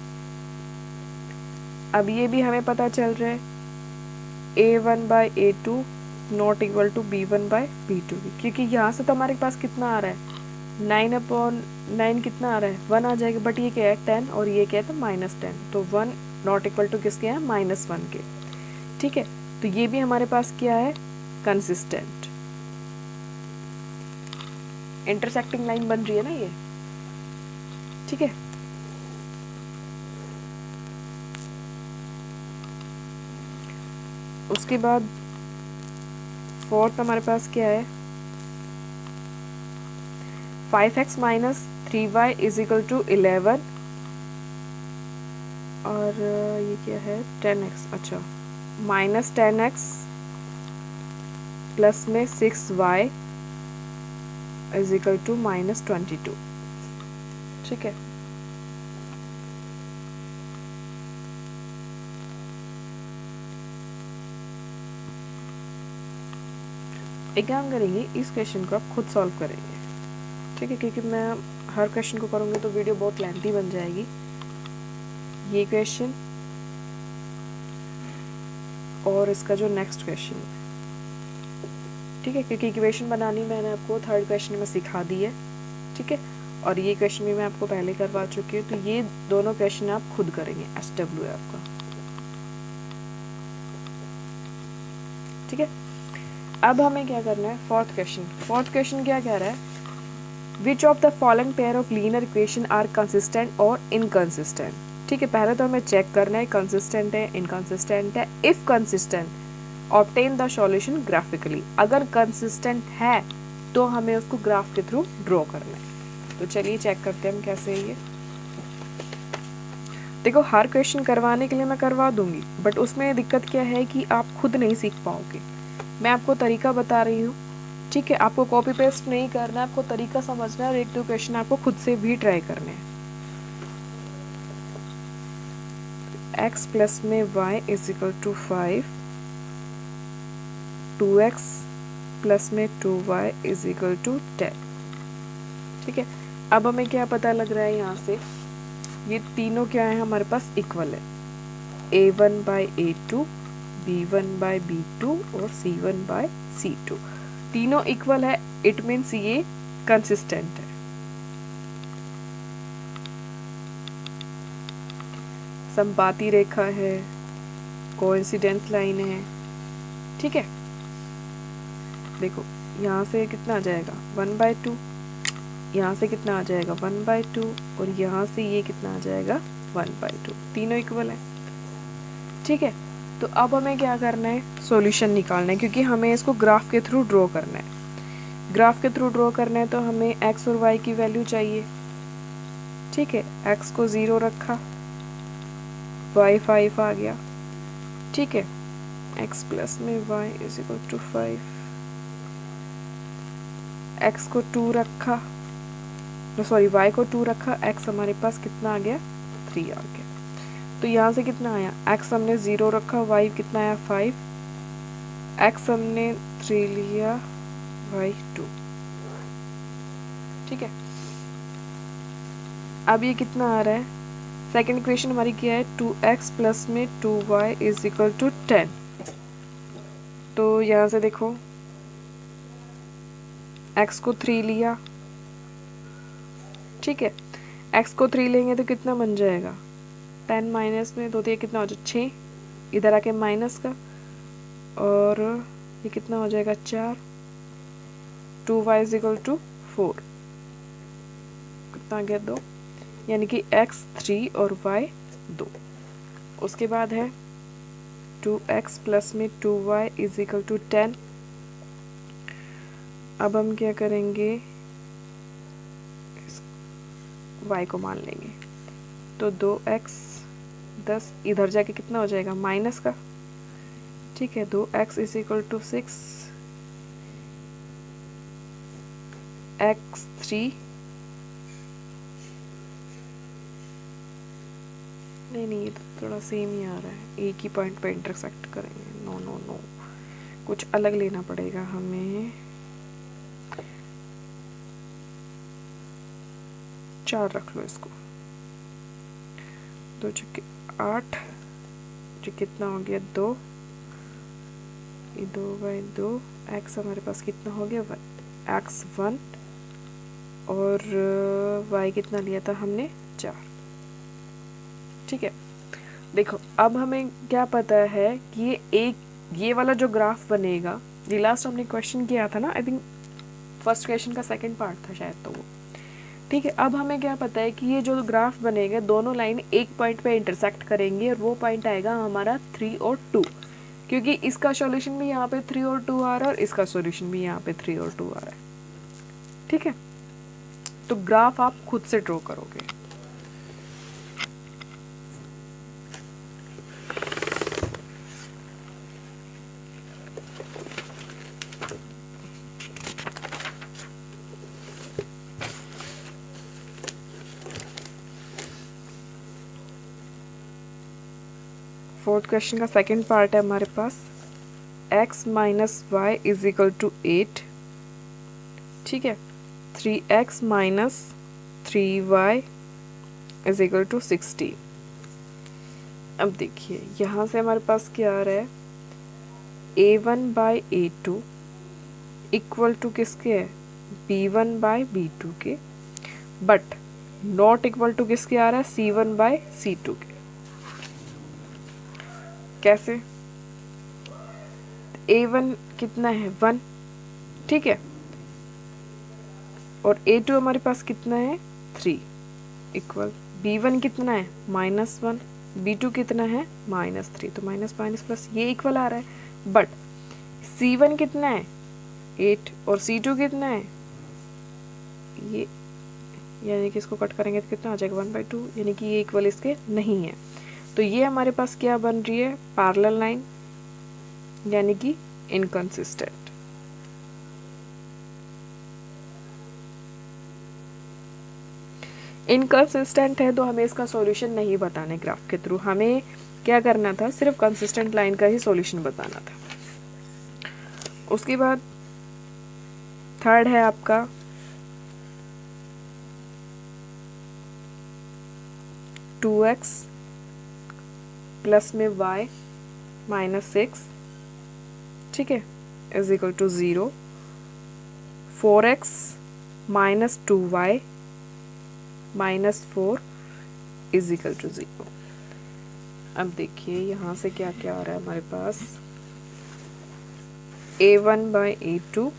अब ये भी हमें पता चल रहा है a1/a2 not equal to b1/b2, क्योंकि यहाँ से तो हमारे पास कितना आ रहा है 9/9 कितना आ रहा है 1 आ जाएगा, बट ये क्या है 10 और ये क्या है तो -10, तो 1 नॉट इक्वल टू किसके हैं -1 के। ठीक है, तो ये भी हमारे पास क्या है कंसिस्टेंट। इंटरसेक्टिंग लाइन बन रही है ना ये। ठीक है, उसके बाद फोर्थ हमारे पास क्या है 5x minus 3y is equal to 11 और ये क्या है 10x, अच्छा माइनस 10x प्लस में 6y इज इक्वल टू -22। ठीक है, एक काम करेंगे, इस क्वेश्चन को आप खुद सॉल्व करेंगे। ठीक है, क्योंकि मैं हर क्वेश्चन को करूँगी तो वीडियो बहुत लेंथी बन जाएगी। ये क्वेश्चन और इसका जो नेक्स्ट क्वेश्चन, ठीक है, क्योंकि इक्वेशन बनानी मैंने आपको थर्ड क्वेश्चन में सिखा दी है। ठीक है, और ये क्वेश्चन भी मैं आपको पहले करवा चुकी हूँ, तो ये दोनों क्वेश्चन आप खुद करेंगे, SW है आपका। ठीक है, अब हमें क्या करना है फोर्थ क्वेश्चन क्या कह रहा है which of the following pair of linear equation are consistent और इनकंसिस्टेंट। ठीक है, पहले तो हमें चेक करना है कंसिस्टेंट है इनकंसिस्टेंट है। If consistent obtain the solution graphically, अगर कंसिस्टेंट है तो हमें उसको ग्राफ के थ्रू ड्रॉ करना है। तो चलिए चेक करते हैं हम कैसे है ये। देखो, हर क्वेश्चन करवाने के लिए मैं करवा दूंगी, बट उसमें दिक्कत क्या है कि आप खुद नहीं सीख पाओगे। मैं आपको तरीका बता रही हूँ। ठीक है, आपको कॉपी पेस्ट नहीं करना है, आपको तरीका समझना है और एक दो क्वेश्चन आपको खुद से भी ट्राई करने हैं। x प्लस में y is equal to 5, 2x plus में 2y इज इक्वल टू 10। ठीक है, अब हमें क्या पता लग रहा है यहाँ से, ये तीनों क्या है हमारे पास इक्वल है, a1/a2 b1/b2 और c1/c2 तीनों इक्वल है। इट मीन्स ये कंसिस्टेंट है। संपाती रेखा है, कोइंसिडेंट लाइन है। ठीक है, देखो यहाँ से कितना आ जाएगा 1/2, यहाँ से कितना आ जाएगा 1/2 और यहाँ से ये कितना आ जाएगा 1/2, तीनों इक्वल है। ठीक है, तो अब हमें क्या करना है सॉल्यूशन निकालना है, क्योंकि हमें इसको ग्राफ के थ्रू ड्रॉ करना है। ग्राफ के थ्रू ड्रॉ करना है तो हमें x और y की वैल्यू चाहिए। ठीक है, x को 0 रखा, y 5 आ गया। ठीक है, x प्लस में y is equal to 5, x को 2 रखा, सॉरी y को 2 रखा, x हमारे पास कितना आ गया 3 आ गया। तो यहाँ से कितना आया x हमने 0 रखा, y कितना आया 5, x हमने 3 लिया, y 2। ठीक है, अब ये कितना आ रहा है, सेकेंड इक्वेशन हमारी क्या है 2x प्लस में 2y इज इक्वल टू 10। तो यहाँ से देखो x को 3 लिया। ठीक है, x को 3 लेंगे तो कितना बन जाएगा, 10 माइनस में 2 कितना हो जाएगा 6, इधर आके माइनस का, और ये कितना हो जाएगा 4, 2y इज इक्वल टू 4, कितना आ गया 2, यानी कि x 3 और y 2। उसके बाद है 2x प्लस में 2y इज इक्वल टू 10। अब हम क्या करेंगे, y को मान लेंगे, तो 2x 10, इधर जाके कितना हो जाएगा माइनस का, ठीक है, 2x is equal to 6, x 3, नहीं ये तो थोड़ा सेम ही आ रहा है, एक ही पॉइंट पे इंटरसेक्ट करेंगे, नो नो नो, कुछ अलग लेना पड़ेगा हमें, 4 रख लो इसको, 2 चुके 8, जो कितना हो गया 2, ये 2/2, x हमारे पास कितना हो गया 1, x 1, और y कितना लिया था हमने 4, ठीक है। देखो अब हमें क्या पता है कि ये वाला जो ग्राफ बनेगा, ये लास्ट हमने क्वेश्चन किया था ना, आई थिंक फर्स्ट क्वेश्चन का सेकंड पार्ट था शायद, तो वो ठीक है। अब हमें क्या पता है कि ये जो ग्राफ बनेगा, दोनों लाइन एक पॉइंट पे इंटरसेक्ट करेंगे, और वो पॉइंट आएगा हमारा 3 और 2, क्योंकि इसका सॉल्यूशन भी यहाँ पे 3 और 2 आ रहा है, और इसका सॉल्यूशन भी यहाँ पे 3 और 2 आ रहा है, ठीक है। तो ग्राफ आप खुद से ड्रॉ करोगे। फोर्थ क्वेश्चन का सेकंड पार्ट है हमारे पास, x minus y is equal to 8, ठीक है, 3x minus 3y is equal to 16। अब देखिए यहाँ से हमारे पास क्या आ रहा है, a1/a2 इक्वल टू किसके है, b1/b2 के, बट नॉट इक्वल टू किसके आ रहा है, c1/c2 के। कैसे, a1 कितना है 1, ठीक है, और a2 हमारे पास कितना है 3, इक्वल b1 कितना है -1, b2 कितना है -3, तो माइनस माइनस प्लस ये इक्वल आ रहा है, बट c1 कितना है 8 और c2 कितना है ये, यानी कि इसको कट करेंगे तो कितना आ जाएगा 1/2, यानी कि ये इक्वल इसके नहीं है। तो ये हमारे पास क्या बन रही है, पैरेलल लाइन, यानी कि इनकंसिस्टेंट। इनकंसिस्टेंट है तो हमें इसका सॉल्यूशन नहीं बताने ग्राफ के थ्रू, हमें क्या करना था, सिर्फ कंसिस्टेंट लाइन का ही सॉल्यूशन बताना था। उसके बाद थर्ड है आपका (2x) प्लस में y -6, ठीक है, is equal to 0, 4x minus 2y -4 is equal to 0। अब देखिए यहाँ से क्या क्या आ रहा है हमारे पास, a1/a2,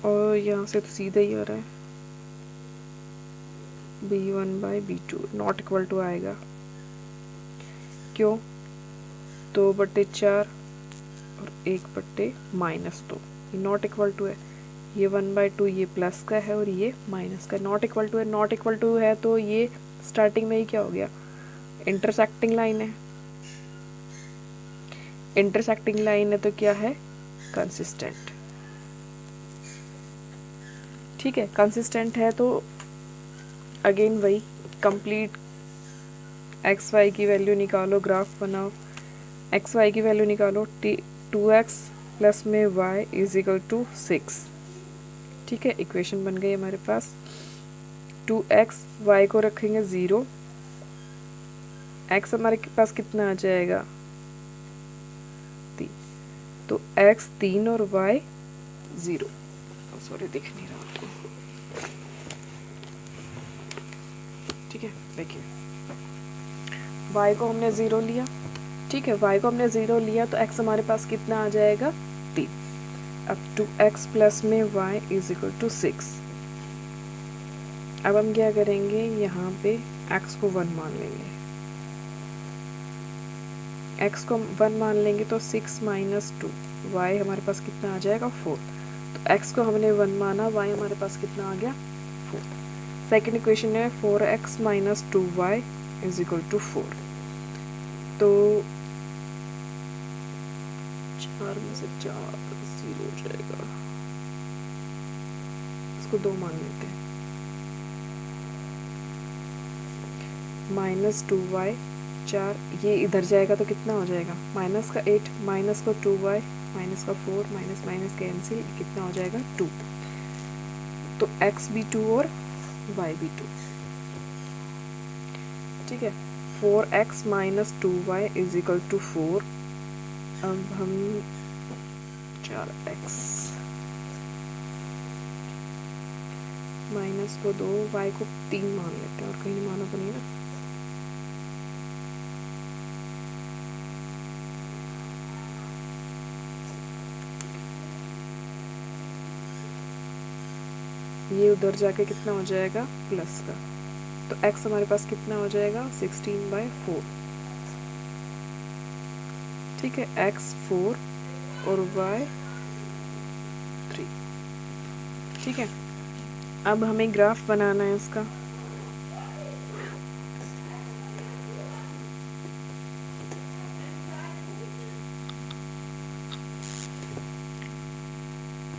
और यहाँ से तो सीधा ही आ रहा है b1/b2 नॉट इक्वल टू आएगा, क्यों, 2/4 और 1/-2, ये नॉट इक्वल टू है, ये 1/2 ये प्लस का है और ये माइनस का, नॉट इक्वल टू है, नॉट इक्वल टू है तो ये स्टार्टिंग में ही क्या हो गया, इंटरसेक्टिंग लाइन है, इंटरसेक्टिंग लाइन है तो क्या है, कंसिस्टेंट, ठीक है। कंसिस्टेंट है तो अगेन वही कंप्लीट एक्स वाई की वैल्यू निकालो, ग्राफ बनाओ, एक्स वाई की वैल्यू निकालो, 2x प्लस में y इज इक्वल टू 6, ठीक है, इक्वेशन बन गई हमारे पास। 2x, y को रखेंगे 0, x हमारे पास कितना आ जाएगा 3, तो x 3 और y 0, सॉरी दिख नहीं रहा आपको, ठीक है, देखिए y को हमने 0 लिया, ठीक है, y को हमने 0 लिया तो x हमारे पास कितना आ जाएगा 3। अब 2x प्लस में y इज इक्वल टू 6। अब हम क्या करेंगे, यहाँ पे x को 1 मान लेंगे, x को 1 मान लेंगे तो 6 माइनस 2 y हमारे पास कितना आ जाएगा 4। तो x को हमने 1 माना, y हमारे पास कितना आ गया 4। सेकेंड इक्वेशन है 4x minus 2y is equal to 4। तो 4 में से 4 0 हो जाएगा, इसको 2 मान लेते हैं। माइनस 2y 4, ये इधर जाएगा तो कितना हो जाएगा, माइनस का 8 माइनस का 2y माइनस का 4 माइनस माइनस कैंसिल, कितना हो जाएगा 2। तो x भी 2 और y भी 2, ठीक है। 4x minus 2y is equal to 4। अब हम 4x माइनस को 2 y को 3 मान लेते हैं, और कहीं माना तो नहीं ना। ये उधर जाके कितना हो जाएगा प्लस का, तो x हमारे पास कितना हो जाएगा 16/4, ठीक है, x 4 और y 3, ठीक है। अब हमें ग्राफ बनाना है इसका।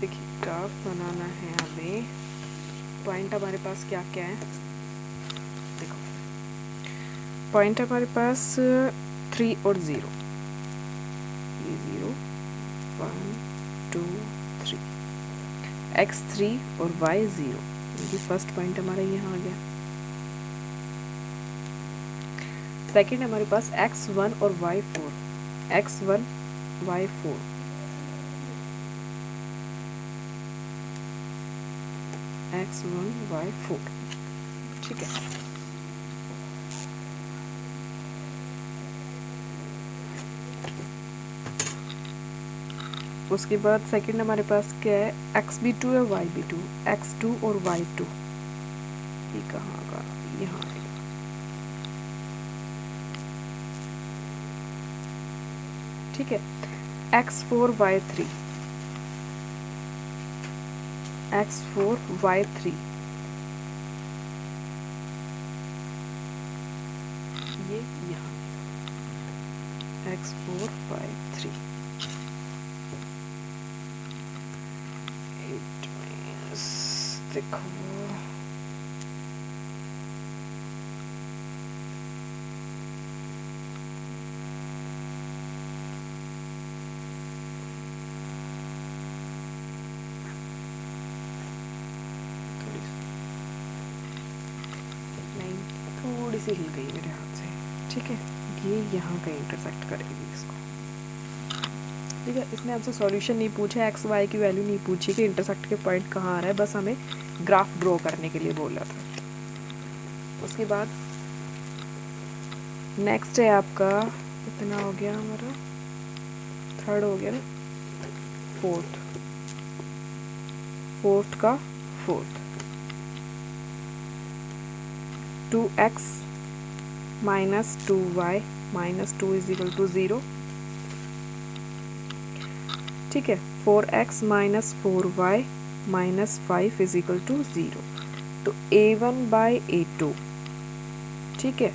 देखिए ग्राफ बनाना है हमें, पॉइंट हमारे पास क्या क्या है, देखो पॉइंट हमारे पास 3 और 0, ये 0 1 2 3, x 3 और y 0, ये फर्स्ट पॉइंट हमारा यहाँ आ गया। सेकंड हमारे पास x 1 और y 4, x 1 y 4, x 1 y 4, ठीक है। उसके बाद सेकंड हमारे पास क्या है, x भी 2 है y भी 2, x 2 और y 2, ये कहाँ का, यहाँ है, ठीक है। x 4 y 3, x 4 y 3, ये यहाँ x 4 y 3, 8 माइनस, देखो थोड़ी सी हिल गई मेरे हाथ से, ठीक है। ये यहाँ कहीं इंटरसेक्ट करेगी इसको, ठीक है। इसने आपसे सॉल्यूशन नहीं पूछा, एक्स वाई की वैल्यू नहीं पूछी कि इंटरसेक्ट के पॉइंट कहाँ आ रहा है, बस हमें ग्राफ ड्रॉ करने के लिए बोला था। उसके बाद नेक्स्ट है आपका, कितना हो गया हमारा, थर्ड हो गया ना, फोर्थ का fourth, 2x minus 2y minus 2 is equal to 0, ठीक है। 4x minus 4y minus 5 is equal to 0। तो a1/a2, ठीक है,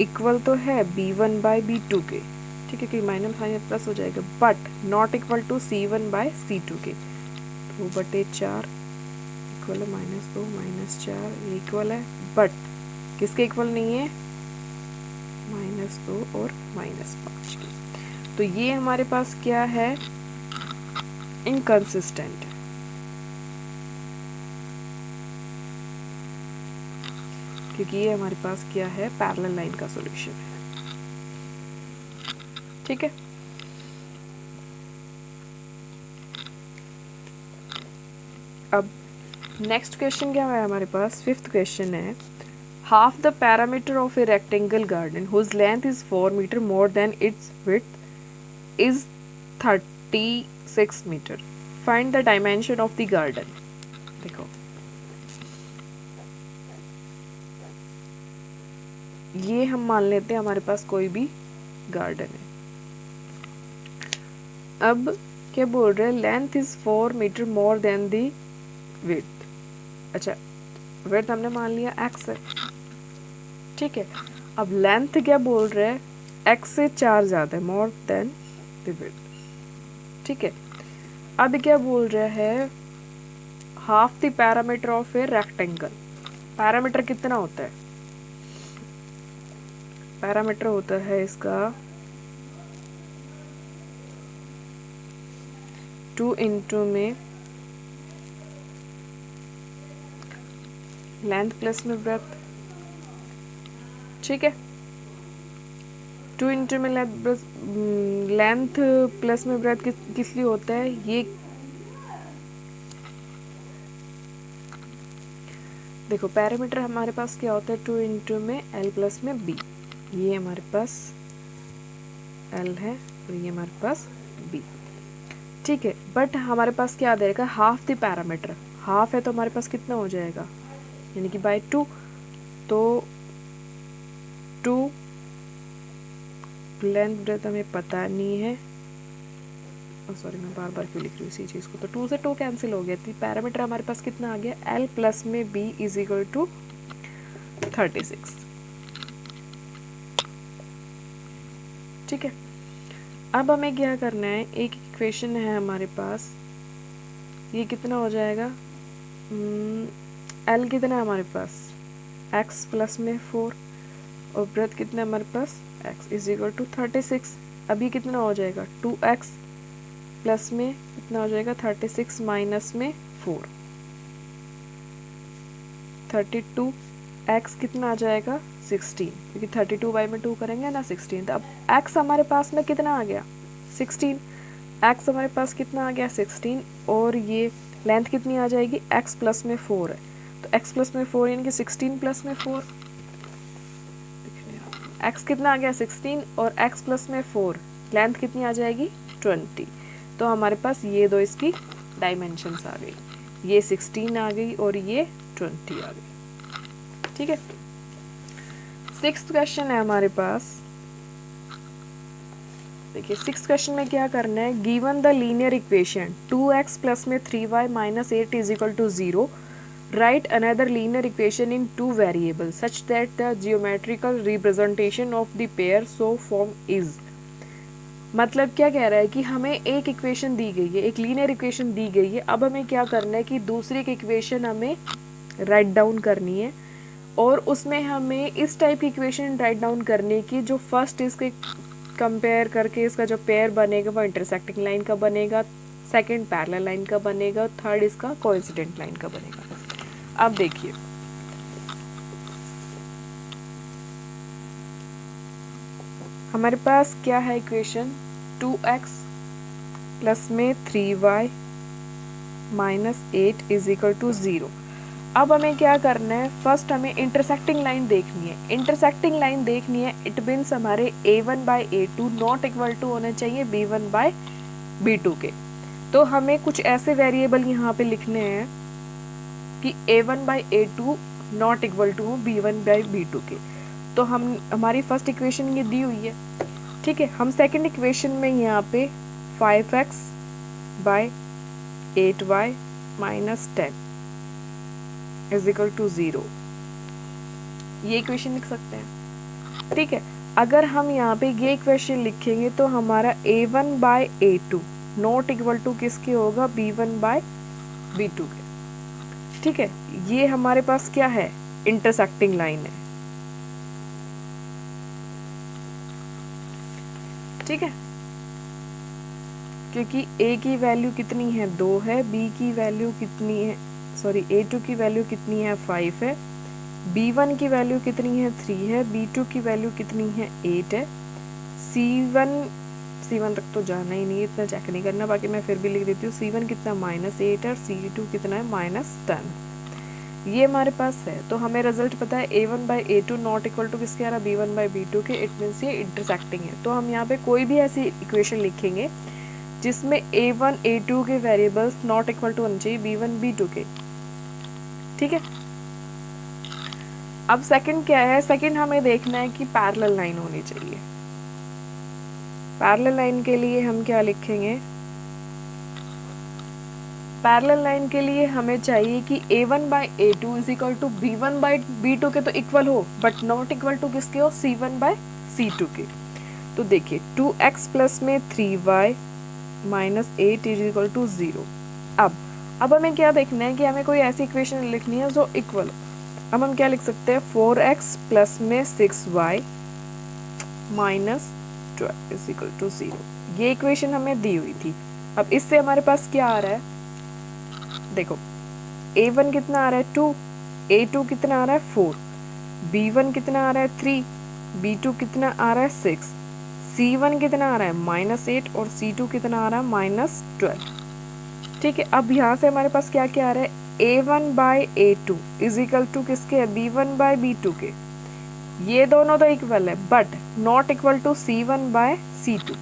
इक्वल तो है b1/b2 के, ठीक है, कि माइनस माइनस प्लस हो जाएगा, but not equal to c1/c2 के। 2/4 इक्वल है -2 -4, ये इक्वल है, बट किसके इक्वल नहीं है, -2 और -5 के। तो ये हमारे पास क्या है, इनकंसिस्टेंट, क्योंकि ये हमारे पास क्या है, पैरेलल लाइन का सॉल्यूशन है, ठीक है। अब नेक्स्ट क्वेश्चन क्या है हमारे पास, फिफ्थ क्वेश्चन है, half the parameter of a rectangle garden whose length is 4 meter more than its width is 36 meter. Find the dimension of the garden. देखो ये हम मान लेते हैं हमारे पास कोई भी गार्डन है। अब क्या बोल रहे हैं, length is 4 metre more than the width. अच्छा, विड्थ हमने मान लिया x है, ठीक है। अब लेंथ क्या बोल रहे हैं, x से 4 ज़्यादा है, मोर देन द विड्थ, ठीक है। अब क्या बोल रहा है, half the parameter of a rectangle. Parameter कितना होता है, पैरामीटर होता है इसका 2 इंटू में लेंथ प्लस में ब्रेथ, ठीक है। 2 इंटू में लेंथ प्लस में ब्रेथ किस लिए होता है, ये देखो पैरामीटर हमारे पास क्या होता है, 2 इंटू में एल प्लस में बी। ये हमारे पास एल है और ये हमारे पास बी, ठीक है। बट हमारे पास क्या देगा, हाफ द पैरामीटर, हाफ है तो हमारे पास कितना हो जाएगा, यानी कि बाय 2, तो 2 लेंथ ब्रेथ हमें पता नहीं है, सॉरी मैं बार बार क्यों लिख रही हूँ इसी चीज़ को, तो 2 से 2 कैंसिल हो गया, तो पैरामीटर हमारे पास कितना आ गया, एल प्लस में बी इज इक्वल टू 36, ठीक है। अब हमें क्या करना है, एक इक्वेशन है हमारे पास, ये कितना हो जाएगा, एल कितना है हमारे पास, x प्लस में 4 और ब्रेथ कितना है हमारे पास, x इज इक्वल टू 36। अभी कितना हो जाएगा, 2x प्लस में कितना हो जाएगा, 36 माइनस में 4, 32, x कितना आ जाएगा 16, क्योंकि 32 बाई में 2 करेंगे ना 16, तो अब x हमारे पास में कितना आ गया 16, x हमारे पास कितना आ गया 16, और ये लेंथ कितनी आ जाएगी, x प्लस में 4 है, तो x प्लस में 4 यानी कि 16 प्लस में 4, x कितना आ गया 16 और x प्लस में 4, लेंथ कितनी आ जाएगी 20, तो हमारे पास ये दो इसकी डायमेंशंस आ गई, ये 16 आ गई और ये 20 आ गई, ठीक है। 6th क्वेश्चन है हमारे पास, देखिए 6th क्वेश्चन में क्या करना है, given the linear equation 2x plus में 3y minus 8 is equal to 0, right another linear equation in 2 variable such that the geometrical representation of the pair so form is. मतलब क्या कह रहा है कि हमें एक इक्वेशन दी गई है, एक लीनियर इक्वेशन दी गई है, अब हमें क्या करना है कि दूसरी एक इक्वेशन हमें राइट डाउन करनी है, और उसमें हमें इस टाइप की इक्वेशन राइट डाउन करने की जो फर्स्ट इसके कंपेयर करके इसका जो पेयर बनेगा वो इंटरसेक्टिंग लाइन का बनेगा, सेकंड पैरेलल लाइन का बनेगा, थर्ड इसका कोइंसिडेंट लाइन का बनेगा। अब देखिए हमारे पास क्या है इक्वेशन, 2x प्लस में 3y minus 8 is equal to 0। अब हमें क्या करना है, फर्स्ट हमें इंटरसेक्टिंग लाइन देखनी है, इंटरसेक्टिंग लाइन देखनी है, इट मीन्स हमारे a1 by a2 not equal to होने चाहिए b1 बाई b2 के। तो हमें कुछ ऐसे वेरिएबल यहाँ पे लिखने हैं कि a1 by a2 not equal to b1 by b2 के। तो हमारी फर्स्ट इक्वेशन ये दी हुई है, ठीक है। हम सेकंड इक्वेशन में यहाँ पे 5x by 8y minus 10 is equal to 0, ये इक्वेशन लिख सकते हैं, ठीक है। अगर हम यहाँ पे ये इक्वेशन लिखेंगे तो हमारा a1 by a2 not equal to किसके होगा, b1 बाई b2 के, ठीक है। ये हमारे पास क्या है, इंटरसेक्टिंग लाइन है, ठीक है। क्योंकि a की वैल्यू कितनी है 2 है, b की वैल्यू कितनी है, सॉरी a2 की वैल्यू कितनी है 5 है, b1 की वैल्यू कितनी है 3 है, b2 की वैल्यू कितनी है 8 है, c1 तक तो जाना ही नहीं है, इतना चेक नहीं करना, बाकी मैं फिर भी लिख देती हूँ, c1 कितना -8 है और c2 कितना है -10। ये हमारे पास है, तो हमें रिजल्ट पता है a1/a2 नॉट इक्वल टू किसके आ रहा है, b1/b2 के। इट मीन्स ये इंटरसेक्टिंग है। तो हम यहाँ पे कोई भी ऐसी इक्वेशन लिखेंगे जिसमें a1 a2 के वेरिएबल्स नॉट इक्वल टू होने चाहिए b1 b2 के। ठीक है, अब सेकंड क्या है, सेकंड हमें देखना है कि पैरेलल लाइन होनी चाहिए। पैरेलल लाइन के लिए हम क्या लिखेंगे, पैरेलल लाइन के लिए हमें चाहिए कि a1/a2 is equal to b1/b2 के तो इक्वल हो, बट नॉट इक्वल टू किसके हो, c1/c2 के। तो देखिए 2x प्लस में 3y minus 8 is equal to 0। अब हमें क्या देखना है कि हमें कोई ऐसी इक्वेशन लिखनी है जो इक्वल हो। अब हम क्या लिख सकते हैं, 4x प्लस में 6y minus 12 is equal to 0। ये इक्वेशन हमें दी हुई थी। अब इससे हमारे पास क्या आ रहा है, देखो a1 कितना आ रहा है 2, a2 कितना आ रहा है 4, b1 कितना आ रहा है 3, b2 कितना आ रहा है 6, c1 कितना आ रहा है -8 और c2 कितना आ रहा है -12। ठीक है, अब यहाँ से हमारे पास क्या क्या आ रहा है, a1/a2 इज इक्वल टू किसके है, b1/b2 के। ये दोनों तो इक्वल है but not equal to c1/c2।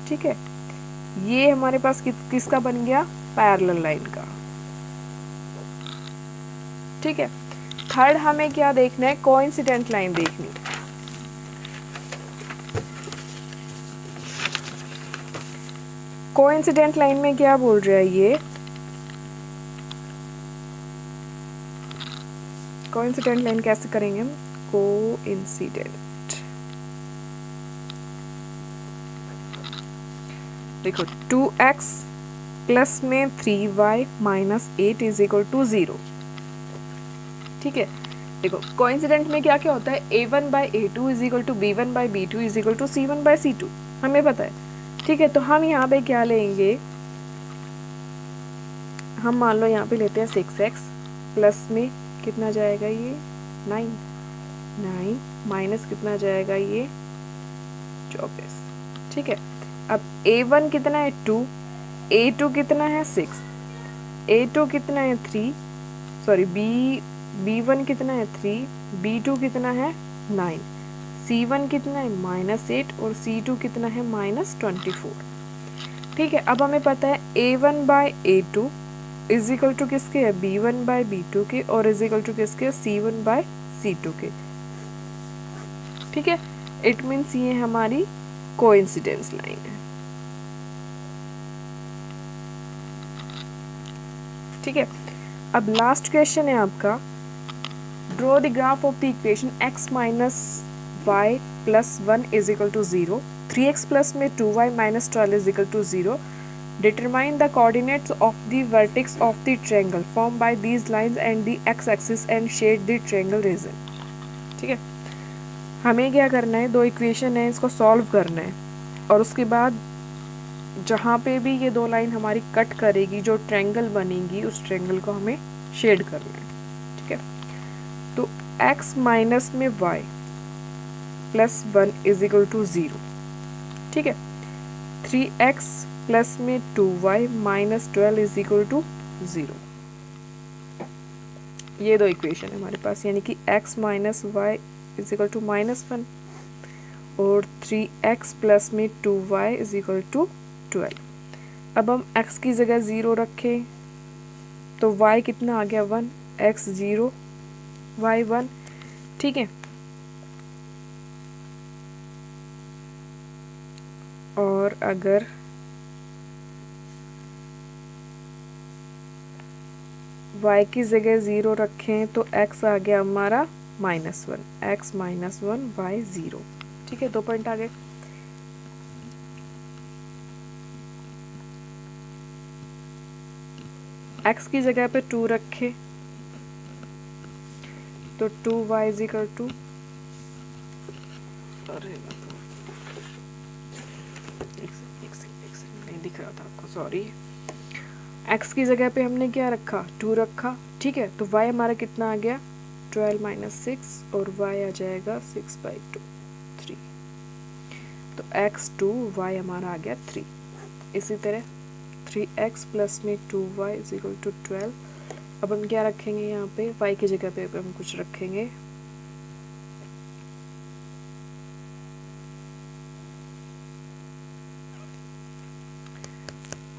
ठीक है, ये हमारे पास किसका बन गया, पैरेलल लाइन का। ठीक है, थर्ड हमें क्या देखना है, कोइंसिडेंट लाइन देखनी है। कोइंसिडेंट लाइन में क्या बोल रहा है ये, कोइंसिडेंट लाइन कैसे करेंगे हम, कोइंसिडेंट, देखो 2x प्लस में 3y minus 8 is equal to 0। ठीक है, देखो कोइंसिडेंट में क्या क्या होता है, a1/a2 is equal to b1/b2 is equal to c1/c2, हमें पता है। ठीक है, तो हम यहाँ पे क्या लेंगे, हम मान लो यहाँ पे लेते हैं 6x प्लस में कितना जाएगा ये 9 माइनस कितना जाएगा ये 24। ठीक है, अब a1 कितना है 2, a2 कितना है 6, a2 कितना है 3, सॉरी b1 कितना है 3, b2 कितना है 9, c1 कितना है -8 और c2 कितना है -24। ठीक है, अब हमें पता है a1/a2 इज इक्वल टू किसके है, b1/b2 के और इज इक्वल टू किसके, c1/c2 के। ठीक है, इट मीन्स ये हमारी कोइंसिडेंस लाइन है। ठीक है, अब लास्ट क्वेश्चन है आपका, draw the graph of the equation x minus y plus 1 is equal to 0, 3x plus में 2y minus 12 is equal to 0, determine the coordinates of the vertex of the triangle formed by these lines and the x-axis and shade the triangle region। ठीक है, हमें क्या करना है, दो equation है, इसको सॉल्व करना है और उसके बाद जहाँ पे भी ये दो लाइन हमारी कट करेगी, जो ट्रायंगल बनेगी, उस ट्रायंगल को हमें शेड करना है। ठीक है, तो x माइनस में y plus 1 is equal to 0। ठीक है, 3x प्लस में 2y minus 12 is equal to 0। ये दो इक्वेशन है हमारे पास, यानी कि x minus y is equal to -1 और 3x प्लस में 2y इज इक्वल टू 12। अब हम x की जगह 0 रखें तो y कितना आ गया 1, x 0 y 1। ठीक है, और अगर y की जगह 0 रखें तो x आ गया हमारा -1, x -1 y 0। ठीक है, 2 पॉइंट आ गए। x की जगह पे 2 रखे तो 2y इज इक्वल टू, अरे नहीं दिख रहा था आपको, सॉरी। x की जगह पे हमने क्या रखा, 2 रखा। ठीक है, तो y हमारा कितना आ गया 12 माइनस 6 और y आ जाएगा 6/2 3। तो x 2 y हमारा आ गया 3। इसी तरह 3x प्लस में 2y इज इक्वल टू 12 अब हम क्या रखेंगे यहाँ पे, y की जगह पे हम कुछ रखेंगे,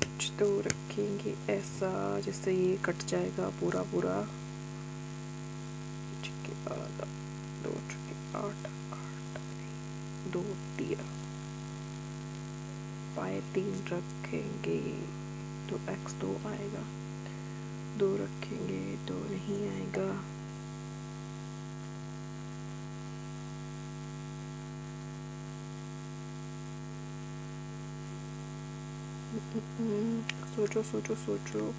कुछ तो रखेंगे ऐसा जिससे ये कट जाएगा पूरा पूरा। के बाद 2 8 2 दिया, y 3 रखेंगे तो x 2 आएगा, 2 रखेंगे तो नहीं आएगा, सोचो सोचो सोचो,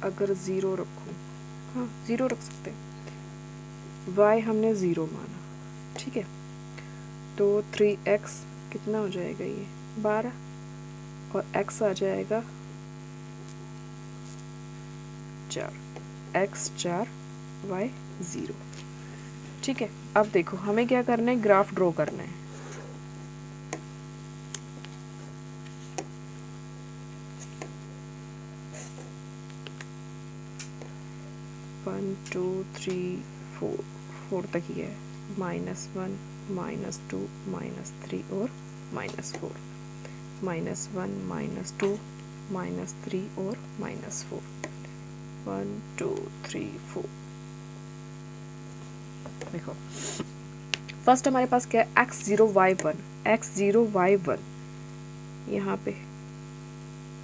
अगर 0 रखूं, हाँ 0 रख सकते हैं, y हमने 0 माना, ठीक है, तो 3x कितना हो जाएगा, ये 12, और x आ जाएगा 4, x 4 y 0, ठीक है। अब देखो हमें क्या करना है, ग्राफ ड्रॉ करना है। वन टू थ्री फोर तक ही है, -1 -2 -3 और -4, -1 -2 -3 और -4, 1 2 3 4। देखो फर्स्ट हमारे पास क्या है, x0 y1, x0 y1 यहाँ पे,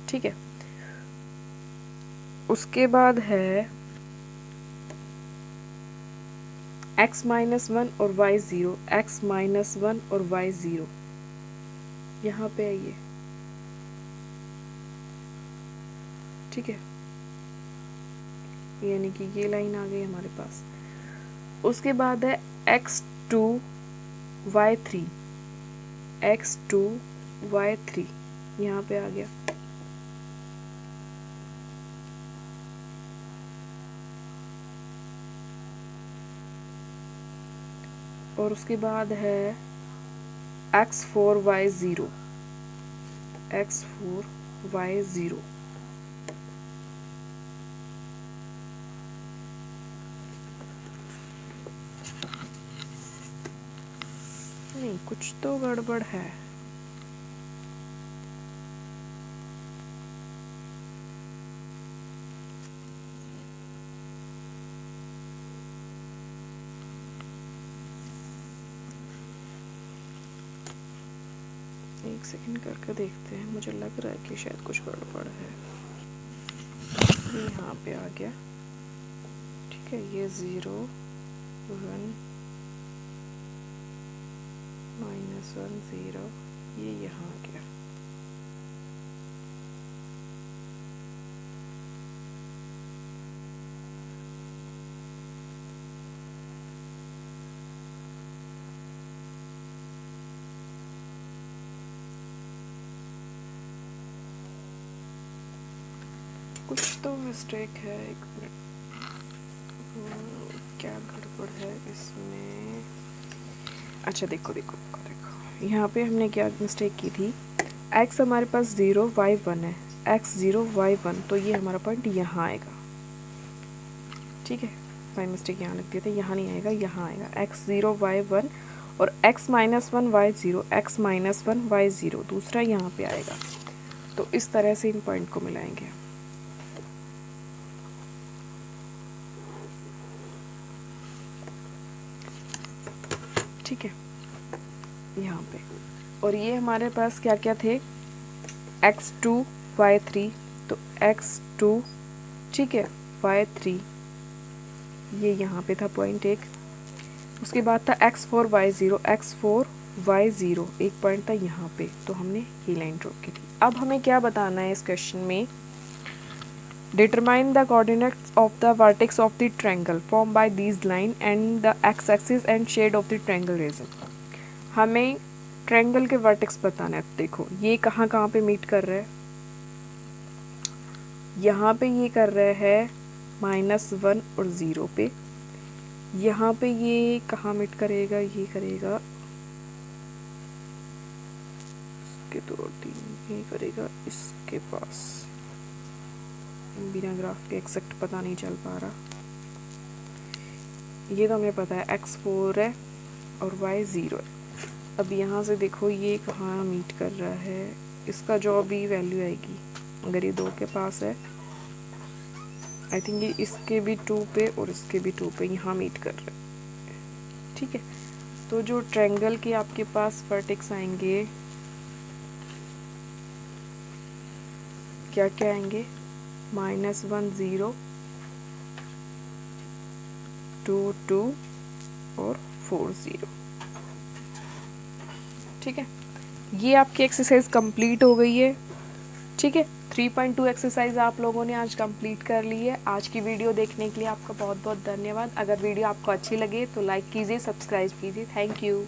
ठीक है। उसके बाद है x -1 और y 0, x -1 और y 0 यहाँ पे आइए, ठीक है, यानी कि ये लाइन आ गई हमारे पास। उसके बाद है x2 y3, x2 y3 यहाँ पे आ गया, और उसके बाद है x4 y0, x4 y0 नहीं, कुछ तो गड़बड़ है। एक सेकंड करके देखते हैं, मुझे लग रहा है कि शायद कुछ गड़बड़ है। ये यहाँ पे आ गया, ठीक है, ये 0 1 -1 0, ये यहाँ आ गया। कुछ तो मिस्टेक है, एक मिनट, क्या गड़बड़ है इसमें। अच्छा देखो देखो देखो देखो, यहाँ पे हमने क्या मिस्टेक की थी, x हमारे पास 0 y 1 है, x 0 y 1, तो ये हमारा पॉइंट यहाँ आएगा, ठीक है। बाई मिस्टेक यहाँ लिख दिया था, यहाँ नहीं आएगा, यहाँ आएगा x 0 y 1 और x -1 y 0, x -1 y 0 दूसरा यहाँ पे आएगा। तो इस तरह से इन पॉइंट को मिलाएंगे, ठीक है, यहाँ पे। और ये हमारे पास क्या क्या थे, x2 y3, तो x2, ठीक है, y3 ये यहाँ पे था पॉइंट एक। उसके बाद था x4 y0, x4 y0 एक पॉइंट था यहाँ पे, तो हमने ये लाइन ड्रॉ की थी। अब हमें क्या बताना है इस क्वेश्चन में, determine the coordinates of the vertex of the triangle form by these line and the x axis and shade of the triangle region. हमें ट्रायंगल के वर्टेक्स बताना है। देखो ये कहाँ कहाँ पे मीट कर रहा है, यहाँ पे ये कर रहा है -1 और 0 पे, यहाँ पे ये कहाँ मीट करेगा, ये करेगा इसके 2 3, ये करेगा इसके पास, बिना ग्राफ के एक्सेक्ट पता नहीं चल पा रहा। ये तो हमें पता है x4 है और y 0 है। अब यहाँ से देखो ये कहाँ मीट कर रहा है, इसका जो भी वैल्यू आएगी, अगर ये 2 के पास है, आई थिंक ये इसके भी 2 पे और इसके भी 2 पे यहाँ मीट कर रहे हैं। ठीक है, तो जो ट्रायंगल के आपके पास वर्टेक्स आएंगे क्या क्या आएंगे, -1 0 2 2 और 4 0। ठीक है, ये आपकी एक्सरसाइज कंप्लीट हो गई है। ठीक है, 3.2 एक्सरसाइज आप लोगों ने आज कंप्लीट कर ली है। आज की वीडियो देखने के लिए आपका बहुत बहुत धन्यवाद। अगर वीडियो आपको अच्छी लगे तो लाइक कीजिए, सब्सक्राइब कीजिए। Thank you.